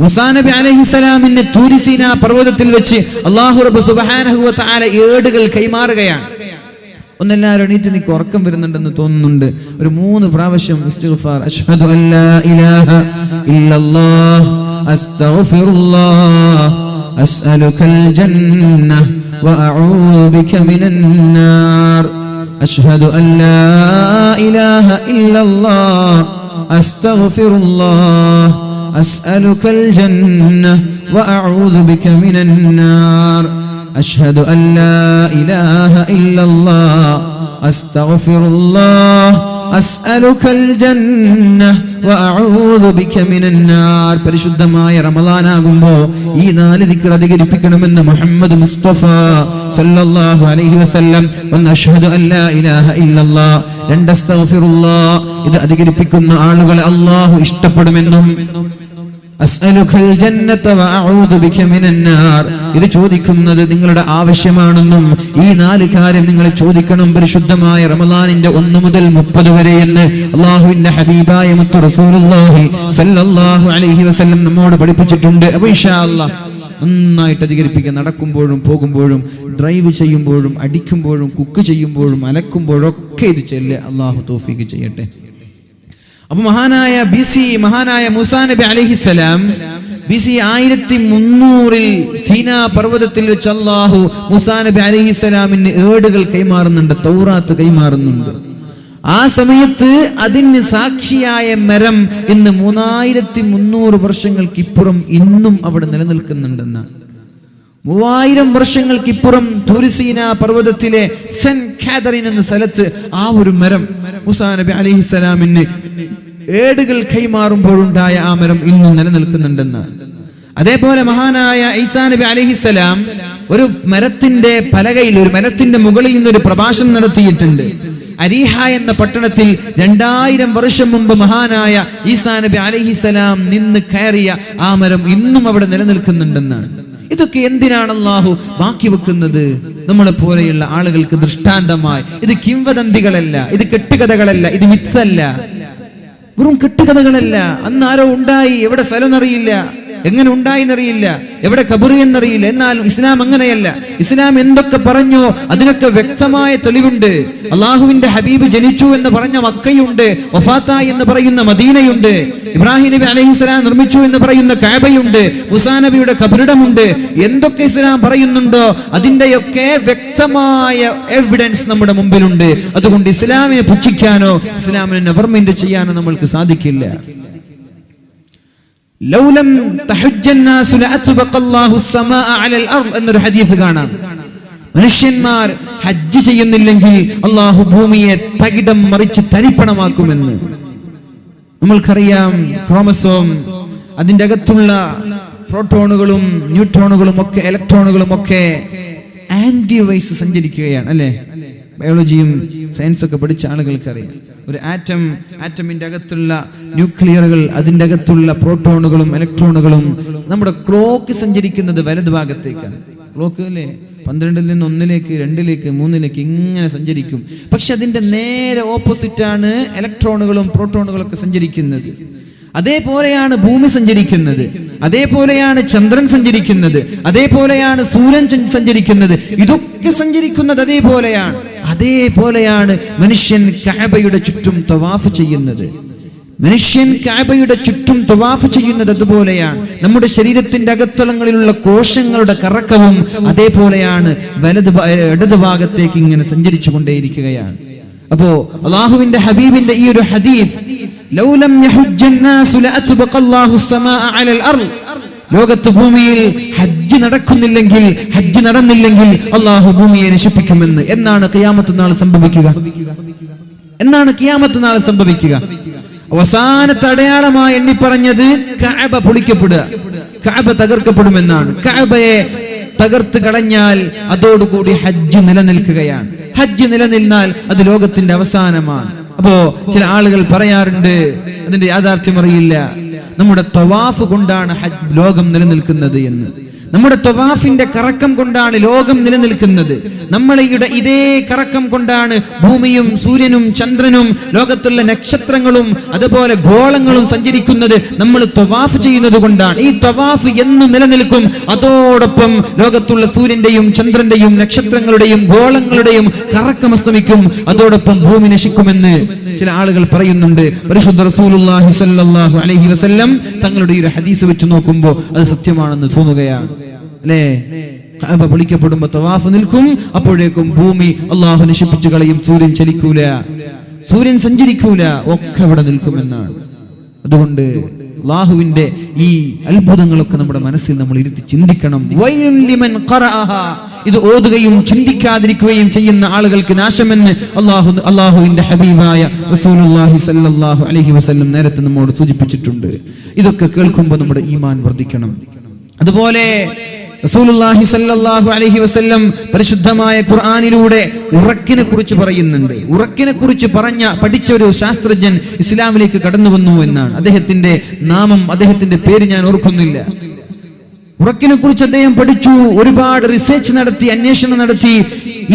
മൂസാ നബി അലൈഹിസ്സലാമിനെ തൂരി സീനാ പർവ്വതത്തിൽ വെച്ച് അല്ലാഹു റബ്ബ് സുബ്ഹാനഹു വ തആല ഏടുകൾ കൈമാറുകയാണ്. ഒന്നെല്ലാവരും എണീറ്റ് നിൽക്ക്, ഉറക്കം വരുന്നുണ്ടെന്ന് തോന്നുന്നുണ്ട്. ഒരു 3 പ്രാവശ്യം ഇസ്തിഗ്ഫാർ, അശ്ഹദു അല്ലാ ഇലാഹ ഇല്ലല്ലാഹ് അസ്തഗ്ഫിറുല്ലാഹ് അസ്അലുകൽ ജന്നഹ വഅഊദു ബിക മിനൻ നാർ, അശ്ഹദു അല്ലാ ഇലാഹ ഇല്ലല്ലാഹ് അസ്തഗ്ഫിറുല്ലാഹ് അസ്അലുകൽ ജന്നഹ വഅഊദു ബിക മിനൻ നാർ, അശ്ഹദു അല്ലാ ഇലാഹ ഇല്ലല്ലാഹ് അസ്തഗ്ഫിറുല്ലാഹ് അസ്അലുകൽ ജന്നഹ വഅഊദു ബിക മിനൻ നാർ. പരിശുദ്ധമായ റമളാനാകുമ്പോൾ ഈ 4 ദിക്ർ അധികരിപ്പിക്കണമെന്ന് മുഹമ്മദ് മുസ്തഫ സല്ലല്ലാഹു അലൈഹി വസല്ലം. ഒന്ന് അശ്ഹദു അല്ലാ ഇലാഹ ഇല്ലല്ലാഹ്, 2 അസ്തഗ്ഫിറുല്ലാഹ്. ഇത് അധികരിപ്പിക്കുന്ന ആളുകളെ അല്ലാഹു ഇഷ്ടപ്പെടുമെന്നും അസ്അലുകൽ ജന്നത വഅഊദു ബിക മിനൻ നാർ, ഇത് ചോദിക്കുന്നത് നിങ്ങളുടെ ആവശ്യമാണെന്നും ഈ 4 കാര്യം നിങ്ങൾ ചോദിക്കണം പരിശുദ്ധമായ റമളാനിന്റെ 1 മുതൽ 30 വരെ എന്ന് അല്ലാഹുവിന്റെ ഹബീബായ മുത്ത് റസൂലുള്ളാഹി സല്ലല്ലാഹു അലൈഹി വസല്ലം നമ്മോട് പഠിപ്പിച്ചിട്ടുണ്ട്. അപ്പോൾ ഇൻഷാ അല്ലാഹ് നന്നായിട്ട് അധികരിപ്പിക്കുക. നടക്കുമ്പോഴും പോകുമ്പോഴും ഡ്രൈവ് ചെയ്യുമ്പോഴും അടിക്കുമ്പോഴും കുക്ക് ചെയ്യുമ്പോഴും അലക്കുമ്പോഴും ഒക്കെ ഇത് ചൊല്ലുക. അല്ലാഹു തൗഫീഖ് ചെയ്യട്ടെ. അപ്പൊ മഹാനായ മൂസാ നബി അലൈഹിസ്സലാം BC 1300 സീനാ പർവ്വതത്തിൽ വെച്ച് അല്ലാഹു മൂസാ നബി അലൈഹിസ്സലാമിന് ഏടുകൾ കൈമാറുന്നുണ്ട്, തൗറാത്ത് കൈമാറുന്നുണ്ട്. ആ സമയത്ത് അതിന് സാക്ഷിയായ മരം ഇന്ന് 3300 വർഷങ്ങൾക്കിപ്പുറം ഇന്നും അവിടെ നിലനിൽക്കുന്നുണ്ടെന്നാണ്. 3000 വർഷങ്ങൾക്കിപ്പുറം തുരിസീന പർവ്വതത്തിലെ സെന്റ് കാതറിൻ എന്ന സ്ഥലത്ത് ആ ഒരു മരം മൂസാ നബി അലൈഹിസ്സലാമിന് ഏടുകൾ കൈമാറുമ്പോഴുണ്ടായ ആ മരം ഇന്നും നിലനിൽക്കുന്നുണ്ടെന്ന്. അതേപോലെ മഹാനായ ഈസാ നബി അലൈഹിസ്സലാം ഒരു മരത്തിന്റെ പലകയിൽ, ഒരു മരത്തിന്റെ മുകളിൽ നിന്നൊരു പ്രഭാഷണം നടത്തിയിട്ടുണ്ട്. അരീഹ എന്ന പട്ടണത്തിൽ 2000 വർഷം മുമ്പ് മഹാനായ ഈസാ നബി അലൈഹിസ്സലാം നിന്ന് കയറിയ ആ മരം ഇന്നും അവിടെ നിലനിൽക്കുന്നുണ്ടെന്നാണ്. ഇതൊക്കെ എന്തിനാണ് അല്ലാഹു ബാക്കി വെക്കുന്നത്? നമ്മളെ പോലെയുള്ള ആളുകൾക്ക് ദൃഷ്ടാന്തമായി. ഇത് കിംവദന്തികളല്ല, ഇത് കെട്ടുകഥകളല്ല, ഇത് മിത്തല്ല, വെറും കെട്ടുകഥകളല്ല. അന്ന് ആരോ ഉണ്ടായി, എവിടെ സ്ഥലം എന്നറിയില്ല, എങ്ങനെ ഉണ്ടായിന്നറിയില്ല, എവിടെ ഖബർ എന്നറിയില്ല. എന്നാലും ഇസ്ലാം അങ്ങനെയല്ല. ഇസ്ലാം എന്തൊക്കെ പറഞ്ഞോ അതിനൊക്കെ വ്യക്തമായ തെളിവുണ്ട്. അള്ളാഹുവിന്റെ ഹബീബ് ജനിച്ചു എന്ന് പറഞ്ഞ മക്കയുണ്ട്, വഫാത്തായി എന്ന് പറയുന്ന മദീനയുണ്ട്, ഇബ്രാഹിം നബി അലൈഹിസ്സലാം നിർമ്മിച്ചു എന്ന് പറയുന്ന കഅബയുണ്ട്, മൂസാ നബിയുടെ ഖബറിടമുണ്ട്. എന്തൊക്കെ ഇസ്ലാം പറയുന്നുണ്ടോ അതിന്റെയൊക്കെ വ്യക്തമായ എവിഡൻസ് നമ്മുടെ മുമ്പിലുണ്ട്. അതുകൊണ്ട് ഇസ്ലാമിനെ പുച്ഛിക്കാനോ ഇസ്ലാമിനെ നെവർമെന്റ് ചെയ്യാനോ നമ്മൾക്ക് സാധിക്കില്ല. ലൗലം തഹജ്ജന്നാസു ലഅത്ബഖല്ലാഹു അസ്സമാഅ അലൽ അർദ് എന്നൊരു ഹദീസ് കാണാം. മനുഷ്യന്മാർ ഹജ്ജ് ചെയ്യുന്നില്ലെങ്കിൽ അല്ലാഹു ഭൂമിയെ തകിടം മറിച്ച് തരിപ്പണമാക്കുമെന്ന്. നമ്മൾക്കറിയാം, ക്രോമസോം, അതിൻ്റെ അകത്തുള്ള പ്രോട്ടോണുകളും ന്യൂട്രോണുകളും ഒക്കെ ഇലക്ട്രോണുകളും ഒക്കെ ആന്റി വൈസ് സഞ്ചരിക്കുകയാണ്, അല്ലേ? ബയോളജിയും സയൻസ് ഒക്കെ പഠിച്ച ആളുകൾക്കറിയാം. ഒരു ആറ്റമിന്റെ അകത്തുള്ള ന്യൂക്ലിയറുകൾ, അതിൻ്റെ അകത്തുള്ള പ്രോട്ടോണുകളും ഇലക്ട്രോണുകളും നമ്മുടെ ക്ലോക്ക് സഞ്ചരിക്കുന്നത് വലതു ഭാഗത്തേക്കാണ്. ക്ലോക്ക് അല്ലേ 12-ൽ നിന്ന് 1-ലേക്ക് 2-ലേക്ക് 3-ലേക്ക് ഇങ്ങനെ സഞ്ചരിക്കും. പക്ഷെ അതിന്റെ നേരെ ഓപ്പോസിറ്റാണ് ഇലക്ട്രോണുകളും പ്രോട്ടോണുകളും ഒക്കെ സഞ്ചരിക്കുന്നത്. അതേപോലെയാണ് ഭൂമി സഞ്ചരിക്കുന്നത്, അതേപോലെയാണ് ചന്ദ്രൻ സഞ്ചരിക്കുന്നത്, അതേപോലെയാണ് സൂര്യൻ സഞ്ചരിക്കുന്നത്. ഇതൊക്കെ സഞ്ചരിക്കുന്നത് അതേപോലെയാണ് മനുഷ്യൻ കഅബയുടെ ചുറ്റും തവാഫ് ചെയ്യുന്നത്. അതുപോലെയാണ് നമ്മുടെ ശരീരത്തിന്റെ അകത്തളങ്ങളിലുള്ള കോശങ്ങളുടെ കറക്കവും അതേപോലെയാണ് ഇടത് ഭാഗത്തേക്ക് ഇങ്ങനെ സഞ്ചരിച്ചു കൊണ്ടേയിരിക്കുകയാണ്. അപ്പോ അല്ലാഹുവിന്റെ ഹബീബിന്റെ ഈ ഒരു ഹദീസ്, ലൗലം യഹുജ്ജന്നാസു ലഅത്ബഖല്ലാഹു السماء على الارض, ലോകത്ത് ഭൂമിയിൽ ഹജ്ജ് നടക്കുന്നില്ലെങ്കിൽ, ഹജ്ജ് നടന്നില്ലെങ്കിൽ അല്ലാഹു ഭൂമിയെ നശിപ്പിക്കുമെന്ന്. എന്നാണ് ഖിയാമത്ത് നാൾ സംഭവിക്കുക? അവസാനത്തെ അടയാളമായി എണ്ണി പറഞ്ഞത് കഅബ പൊളിക്കപ്പെടുക, കഅബ തകർക്കപ്പെടുമെന്നാണ്. കഅബയെ തകർത്ത് കളഞ്ഞാൽ അതോടുകൂടി ഹജ്ജ് നിലനിൽക്കുകയാണ്. ഹജ്ജ് നിലനിന്നാൽ അത് ലോകത്തിന്റെ അവസാനമാണ്. അപ്പോ ചില ആളുകൾ പറയാറുണ്ട്, അതിന്റെ യാഥാർത്ഥ്യം അറിയില്ല, നമ്മുടെ തവാഫ് കൊണ്ടാണ് ലോകം നിലനിൽക്കുന്നത് എന്ന്. നമ്മുടെ തവാഫിന്റെ കറക്കം കൊണ്ടാണ് ലോകം നിലനിൽക്കുന്നത്. നമ്മളുടെ ഇതേ കറക്കം കൊണ്ടാണ് ഭൂമിയും സൂര്യനും ചന്ദ്രനും ലോകത്തുള്ള നക്ഷത്രങ്ങളും അതുപോലെ ഗോളങ്ങളും സഞ്ചരിക്കുന്നത്. നമ്മൾ തവാഫ് ചെയ്യുന്നത് കൊണ്ടാണ്. ഈ തവാഫ് എന്ന് നിലനിൽക്കും, അതോടൊപ്പം ലോകത്തുള്ള സൂര്യന്റെയും ചന്ദ്രന്റെയും നക്ഷത്രങ്ങളുടെയും ഗോളങ്ങളുടെയും കറക്കം അസ്തമിക്കും, അതോടൊപ്പം ഭൂമി നശിക്കുമെന്ന് ചില ആളുകൾ പറയുന്നുണ്ട്. പരിശുദ്ധ റസൂലുള്ളാഹി സ്വല്ലല്ലാഹു അലൈഹി വസല്ലം തങ്ങളുടെ ഈ ഒരു ഹദീസ് വെച്ച് നോക്കുമ്പോൾ അത് സത്യമാണെന്ന് തോന്നുകയാണ്. അല്ലേ? കഅബ പൊളിക്കപ്പെടുമ്പോ തവാഫ് നിൽക്കും, അപ്പോഴേക്കും ഭൂമി അല്ലാഹു നശിപ്പിച്ചു കളയും. സൂര്യൻ ചലിക്കൂല, സൂര്യൻ സഞ്ചരിക്കൂല, ഒക്കെ അവിടെ നിൽക്കുമെന്നാണ്. അതുകൊണ്ട് അല്ലാഹുവിന്റെ ഈ അത്ഭുതങ്ങളൊക്കെ നമ്മുടെ മനസ്സിൽ നമ്മൾ ഇരുത്തി ചിന്തിക്കണം. വൈലുൻ ലിമൻ ഖറഅഹ, ഇത് ഓതുകയും ചിന്തിക്കാതിരിക്കുകയും ചെയ്യുന്ന ആളുകൾക്ക് നാശമെന്ന് അല്ലാഹുവിന്റെ ഹബീബായ റസൂലുള്ളാഹി സ്വല്ലല്ലാഹു അലൈഹി വസല്ലം നേരത്തെ നമ്മോട് സൂചിപ്പിച്ചിട്ടുണ്ട്. ഇതൊക്കെ കേൾക്കുമ്പോൾ നമ്മുടെ ഈമാൻ വർദ്ധിക്കണം. അതുപോലെ റസൂലുള്ളാഹി സ്വല്ലല്ലാഹു അലൈഹി വസല്ലം പരിശുദ്ധമായ ഖുർആനിലൂടെ ഉറക്കിനെ കുറിച്ച് പറയുന്നുണ്ട്. ഉറക്കിനെ കുറിച്ച് പഠിച്ച ഒരു ശാസ്ത്രജ്ഞൻ ഇസ്ലാമിലേക്ക് കടന്നു വന്നു എന്നാണ്. അദ്ദേഹത്തിന്റെ നാമം, അദ്ദേഹത്തിന്റെ പേര് ഞാൻ ഓർക്കുന്നില്ല. ഉറക്കിനെ കുറിച്ച് അദ്ദേഹം പഠിച്ചു, ഒരുപാട് റിസർച്ച് നടത്തി, അന്വേഷണം നടത്തി.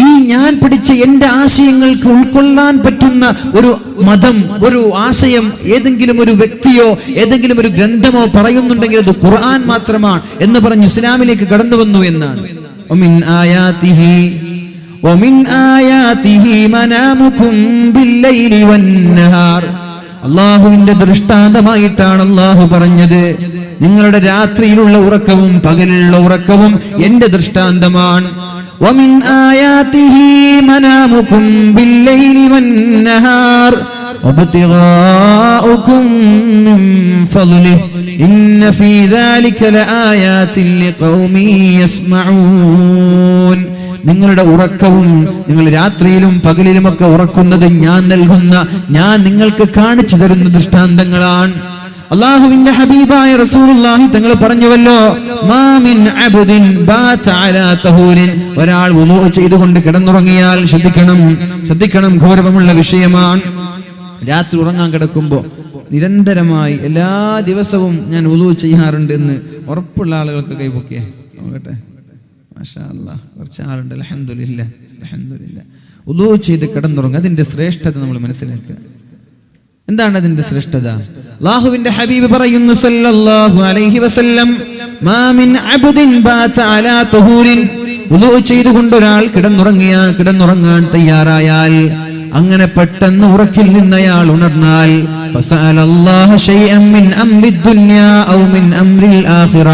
ഈ ഞാൻ പഠിച്ച എന്റെ ആശയങ്ങൾക്ക് ഉൾക്കൊള്ളാൻ പറ്റുന്ന ഒരു മതം, ഒരു ആശയം ഏതെങ്കിലും ഒരു വ്യക്തിയോ ഏതെങ്കിലും ഒരു ഗ്രന്ഥമോ പറയുന്നുണ്ടെങ്കിൽ അത് ഖുർആൻ മാത്രമാണ് എന്ന് പറഞ്ഞ് ഇസ്ലാമിലേക്ക് കടന്നു വന്നു എന്നാണ്. അല്ലാഹുവിന്റെ ദൃഷ്ടാന്തമായിട്ടാണ് അല്ലാഹു പറഞ്ഞത്, നിങ്ങളുടെ രാത്രിയിലുള്ള ഉറക്കവും പകലിലുള്ള ഉറക്കവും എന്റെ ദൃഷ്ടാന്തമാണ്. ومن آياته منامكم بالليل والنهار وابتغاؤكم من فضله إن في ذلك لآيات لقوم يسمعون. നിങ്ങളുടെ ഉറക്കവും, നിങ്ങൾ രാത്രിയിലും പകലിലുമൊക്കെ ഉറക്കുന്നത് ഞാൻ നിങ്ങൾക്ക് കാണിച്ചു തരുന്ന ദൃഷ്ടാന്തങ്ങളാണ്. അല്ലാഹുവിന്റെ ഹബീബായ റസൂലുള്ളാഹി തങ്ങൾ പറഞ്ഞുവല്ലോ, മാ മിൻ അബ്ദിൻ ബാത അലാ തഹൂരിൻ, ഒരാൾ വുളൂ ചെയ്തുകൊണ്ട് കിടന്നുറങ്ങിയാൽ, ശ്രദ്ധിക്കണം, ഗൗരവമുള്ള വിഷയമാണ്. രാത്രി ഉറങ്ങാൻ കിടക്കുമ്പോൾ നിരന്തരമായി എല്ലാ ദിവസവും ഞാൻ വുളൂ ചെയ്യാറുണ്ട് എന്ന് ഉറപ്പുള്ള ആളുകൾക്ക് കൈപൊക്കിയേ നോക്കട്ടെ. മാഷാ അല്ലാഹ്, കുറച്ച് ആളുണ്ട്. അൽഹംദുലില്ലാഹ്. വുളൂ ചെയ്ത് കിടന്നുറങ്ങുക, അതിന്റെ ശ്രേഷ്ഠത നമ്മൾ മനസ്സിലാക്കുക. എന്താണ് അതിന്റെ ശ്രേഷ്ഠത? അല്ലാഹുവിന്റെ ഹബീബ് പറയുന്നു സല്ലല്ലാഹു അലൈഹി വസല്ലം, മാ മിൻ അബ്ദിൻ ബാത അലാ തഹൂരിൻ, വുളൂ ചെയ്തുകൊണ്ട് ഒരാൾ കിടന്നുറങ്ങാൻ തയ്യാറായാൽ, അങ്ങനെ പെട്ടെന്ന് ഉറക്കിൽ നിന്ന് അയാൾ ഉണർന്നാൽ, ഫസഅലല്ലാഹ ശൈഅൻ മിൻ അംരിദ് ദുനിയാ ഔ മിൻ അംരിൽ ആഖിറ,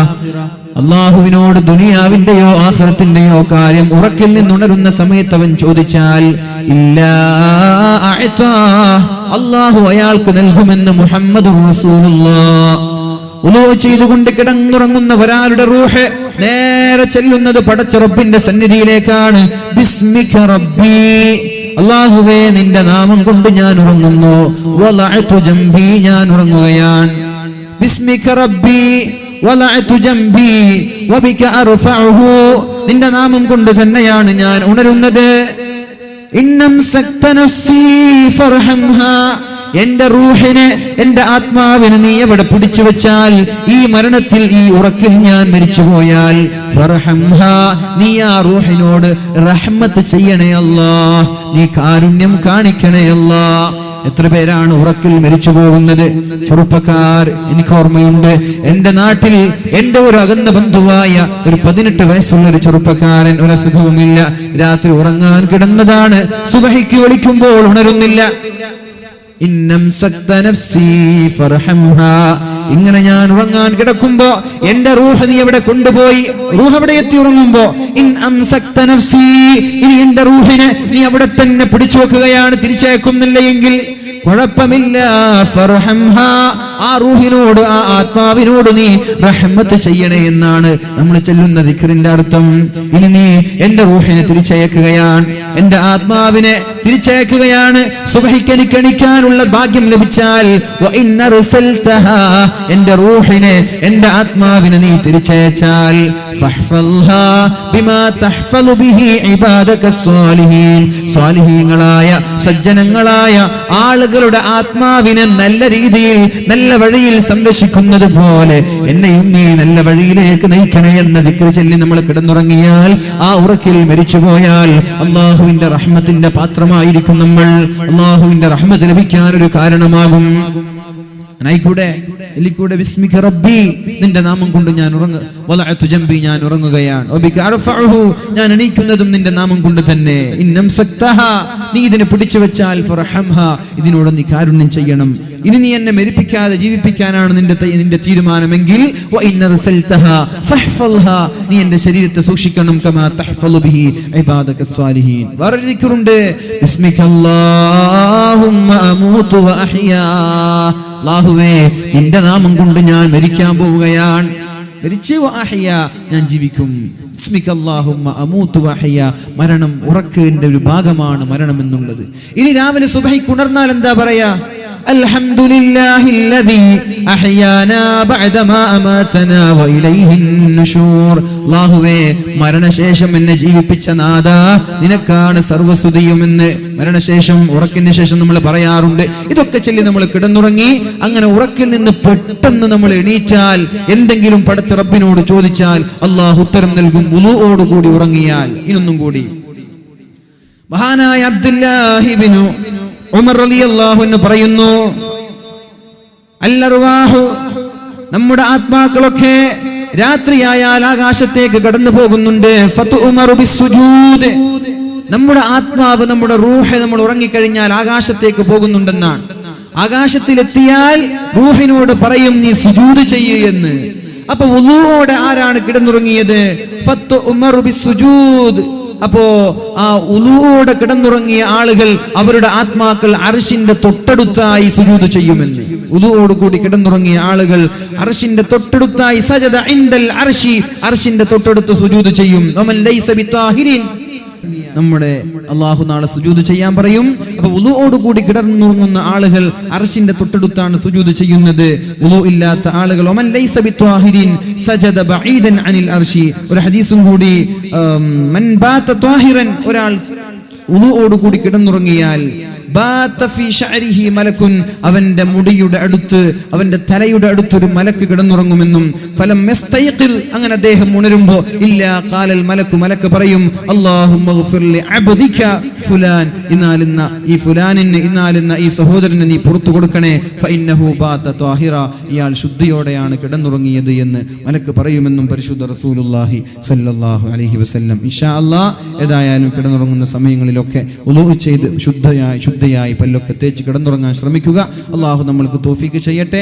അല്ലാഹുവിനോട് ദുനിയാവിന്റെയോ ആഖിറത്തിന്റെയോ കാര്യം ഉറക്കിൽ നിന്നുണരുന്ന സമയത്ത് അവൻ ചോദിച്ചാൽ, ഇല്ലാ അഅതാ, അല്ലാഹു അയാൾക്ക് നൽകുമെന്ന് മുഹമ്മദുർ റസൂലുള്ളാഹ്. വുളൂ ചെയ്തുകൊണ്ട് കിടന്നുറങ്ങുന്ന ഒരാളുടെ റൂഹ് നേരെ ചെല്ലുന്നത് പടച്ച റബ്ബിന്റെ സന്നിധിയിലേക്കാണ്. ബിസ്മിക റബ്ബി, അല്ലാഹുവേ നിന്റെ നാമം കൊണ്ട് ഞാൻ ഉറങ്ങുന്നു. വലഅതു ജംബി, ഞാൻ ഉറങ്ങുകയാണ്. ബിസ്മിക റബ്ബി വലഅതു ജംബി വബിക അർഫഉഹു, നിന്റെ നാമം കൊണ്ട് തന്നെയാണ് ഞാൻ ഉണരുന്നത്. ഇന്നം സക്ത നഫ്സി ഫർഹംഹാ, എന്റെ റൂഹിനെ, എന്റെ ആത്മാവിനെ നീ എവിടെ പിടിച്ചു വെച്ചാൽ, ഈ മരണത്തിൽ, ഈ ഉറക്കിൽ ഞാൻ മരിച്ചുപോയാൽ, ഫർഹംഹാ, നീ ആ റൂഹിനോട് റഹ്മത്ത് ചെയ്യണേ അല്ലാഹ്, നീ കാരുണ്യം കാണിക്കണേ അല്ലാഹ്. എത്ര പേരാണ് ഉറക്കിൽ മരിച്ചു പോകുന്നത്? ചെറുപ്പക്കാർ, എനിക്ക് ഓർമ്മയുണ്ട്, എന്റെ നാട്ടിൽ എന്റെ ഒരു അകന്ന ബന്ധുവായ ഒരു 18 വയസ്സുള്ള ഒരു ചെറുപ്പക്കാരൻ, ഒരു അസുഖവുമില്ല, രാത്രി ഉറങ്ങാൻ കിടന്നതാണ്, സുബഹിക്ക് വിളിക്കുമ്പോൾ ഉണരുന്നില്ല. ഇങ്ങനെ ഞാൻ ഉറങ്ങാൻ കിടക്കുമ്പോ എന്റെ റൂഹ് നീ എവിടെ കൊണ്ടുപോയി? റൂഹ് എവിടെ എത്തി ഉറങ്ങുമ്പോ, ഇനി എന്റെ റൂഹിനെ നീ അവിടെ തന്നെ പിടിച്ചു വെക്കുകയാണ്, തിരിച്ചേക്കുന്നില്ല എങ്കിൽ കുഴപ്പമില്ല, ഫർഹംഹാ, ആ റൂഹിനോട്, ആ ആത്മാവിനോട് നീ റഹ്മത്ത് ചെയ്യണേ എന്നാണ് നമ്മൾ ചൊല്ലുന്ന ദിക്റിന്റെ അർത്ഥം. ഇനി നീ എന്റെ റൂഹിനെ തിരിച്ചയക്കുകയാണ്, എന്റെ ആത്മാവിനെ തിരിച്ചയക്കുകയാണ്. സുബ്ഹിക്ക് എനിക്ക് എണീക്കാനുള്ള ഭാഗ്യം ലഭിച്ചാൽ, എന്റെ റൂഹിനെ, എന്റെ ആത്മാവിനെ നീ തിരിച്ചയച്ചാൽ, ഫഹ്ഫൽഹാ ബിമാ തഹ്ഫലു ബിഹി ഇബാദക സ്വാലിഹീൻ, സ്വാലിഹീങ്ങളായ സജ്ജനങ്ങളായ ആളുകളുടെ ആത്മാവിനെ നല്ല രീതിയിൽ, നല്ല വഴിയിൽ സംരക്ഷിക്കുന്നത് പോലെ എന്നെയും നീ നല്ല വഴിയിലേക്ക് നയിക്കണേ എന്ന ദിക്ർ ചൊല്ലി നമ്മൾ കിടന്നുറങ്ങിയാൽ, ആ ഉറക്കിൽ മരിച്ചുപോയാൽ അല്ലാഹുവിന്റെ റഹ്മത്തിന്റെ പാത്രമായിരിക്കും നമ്മൾ. അല്ലാഹുവിന്റെ റഹ്മത്ത് ലഭിക്കാൻ ഒരു കാരണമാകും. എലിക്കൂടെ ബിസ്മിക റബ്ബി, നിന്റെ നാമം കൊണ്ട് ഞാൻ വലഅതു ജംബി, ഞാൻ ഉറങ്ങുകയാണ്. വബിക അർഫഉഹു, ഞാൻ എണീക്കുന്നതും നിന്റെ നാമം കൊണ്ട് തന്നെ. ഇന്നം സക്തഹാ, നീ ഇതിനെ പിടിച്ചു വെച്ചാൽ, ഫർഹംഹാ, ഇതിനോട് നീ കാരുണ്യം ചെയ്യണം. ഇനി നീ എന്നെ മരിപ്പിക്കാതെ ജീവിപ്പിക്കാനാണ് നിന്റെ തീരുമാനമെങ്കിൽ, വഇന്നർസൽതഹാ ഫഹ്ഫൽഹാ, നീ എന്റെ ശരീരത്തെ സൂക്ഷിക്കണം, കമാ തഹ്ഫലു ബിഹി ഇബാദക സ്വാലിഹീൻ. വേറൊരു ദിക്റുണ്ട്, ബിസ്മികല്ലാഹുമ്മ അമൂതു വഅഹ്യാ, അല്ലാഹുവേ നിന്റെ നാമം കൊണ്ട് ഞാൻ മരിക്കാൻ പോവുകയാണ്, മരിച്ചു വഅഹ്യ, ഞാൻ ജീവിക്കും. ബിസ്മികല്ലാഹുമ്മ അമൂതു വഅഹ്യ, മരണം ഉറക്കിന്റെ ഒരു ഭാഗമാണ് മരണം എന്നുള്ളത്. ഇനി രാവിലെ സുബ്ഹിക്ക് ഉണർന്നാൽ എന്താ പറയാ? അൽഹംദുലില്ലാഹില്ലദീ അഹ്യാനാ ബഅദമാ അമാതനാ വഇലൈഹിൻ നുശൂർ. അല്ലാഹുവേ മരണശേഷം എന്നെ ജീവിപ്പിച്ച നാഥാ, നിനക്കാണ് സർവസ്തുതിയും എന്ന് മരണശേഷം, ഉറക്കിന് ശേഷം നമ്മൾ പറയാറുണ്ട്. ഇതൊക്കെ ചൊല്ലി നമ്മൾ കിടന്നുറങ്ങി, അങ്ങനെ ഉറക്കിൽ നിന്ന് പെട്ടെന്ന് നമ്മൾ എണീറ്റാൽ, എന്തെങ്കിലും പടച്ച റബ്ബിനോട് ചോദിച്ചാൽ അല്ലാഹു ഉത്തരം നൽകും, വുളൂഓടുകൂടി ഉറങ്ങിയാൽ. ഇനൊന്നും കൂടി, മഹാനായ അബ്ദുല്ലാഹി ഇബ്നു ഉമർ റളിയല്ലാഹു അൻഹു പറയുന്നു, അൽഅർവാഹു, നമ്മുടെ ആത്മാക്കളൊക്കെ രാത്രിയായാൽ ആകാശത്തേക്ക് കടന്നു പോകുന്നുണ്ട്. ഫതുഉമറു ബിസ്സുജൂദ്, നമ്മുടെ ആത്മാവ്, നമ്മുടെ റൂഹ്, നമ്മൾ ഉറങ്ങിക്കഴിഞ്ഞാൽ ആകാശത്തേക്ക് പോകുന്നുണ്ടെന്നാണ്. ആകാശത്തിലെത്തിയാൽ റൂഹിനോട് പറയും, നീ സുജൂദ് ചെയ്യൂ എന്ന്. അപ്പൊ വുളൂഓടെ ആരാണ് കിടന്നുറങ്ങിയത്? ഫതുഉമറു ബിസ്സുജൂദ്. അപ്പോ ആ ഉളൂഓടെ കിടന്നുറങ്ങിയ ആളുകൾ, അവരുടെ ആത്മാക്കൾ അർശിന്റെ തൊട്ടടുത്തായി സുജൂദ് ചെയ്യുമെന്ന്. ഉളൂഓട് കൂടി കിടന്നുറങ്ങിയ ആളുകൾ അർശിന്റെ തൊട്ടടുത്തായി, സജദ ഇൻദൽ അർശി, അർശിന്റെ തൊട്ടടുത്ത് സുജൂദ് ചെയ്യും. വമൻ ലൈസ ബിതാഹിരിൻ, നമ്മുടെ അല്ലാഹു നാളെ സുജൂദ് ചെയ്യാൻ പറയും. അപ്പൊ വുളൂഓട് കൂടി കിടന്നുറങ്ങുന്ന ആളുകൾ അർശിന്റെ തൊട്ടടുത്താണ് സുജൂദ് ചെയ്യുന്നത്. വുളൂ ഇല്ലാത്ത ആളുകൾ വമൻ ലൈസ ബിത്വാഹിരിൻ സജദ ബഈദൻ അനിൽ അർശി. ഒരു ഹദീസും കൂടി, മൻ ബാത ത്വാഹിറൻ, ഒരാൾ വുളൂഓട് കൂടി കിടന്നുറങ്ങിയാൽ, ബാത ഫീ ശഅരിഹി മലക്കുൻ, അവന്റെ മുടിയുടെ അടുത്ത്, അവന്റെ തലയുടെ അടുത്തൊരു മലക്ക് കിടന്നുറങ്ങുമെന്നും. ഫലം യസ്തൈഖിൽ, അങ്ങനെ അദ്ദേഹം ഉണരുമ്പോ, ഇല്ലാ ഖാലൽ മലക്കു, മലക്ക് പറയും, അല്ലാഹുമ്മഗ്ഫിർ ലി അബ്ദിക ഫുലാൻ, ഇന്നാലിന്ന ഈ ഫുലാനിന്, ഇന്നാലിന്ന ഈ സഹോദരന് നീ പുറത്തു കൊടുക്കണേ. ഫഇന്നഹു ബാത ത്വാഹിറ, ഇയാൾ ശുദ്ധിയോടെയാണ് കിടന്നുറങ്ങിയത് എന്ന് മലക്ക് പറയുമെന്നും പരിശുദ്ധ റസൂലുള്ളാഹി സ്വല്ലല്ലാഹു അലൈഹി വസല്ലം. ഇൻഷാ അല്ലാഹ്, ഏതായാലും കിടന്നുറങ്ങുന്ന സമയങ്ങളിലൊക്കെ വുളൂ ചെയ്ത് ശുദ്ധയായി പല്ലൊക്കെ തേച്ച് കിടന്നുറങ്ങാൻ ശ്രമിക്കുക. അല്ലാഹു നമ്മൾക്ക് തൗഫീഖ് ചെയ്യട്ടെ.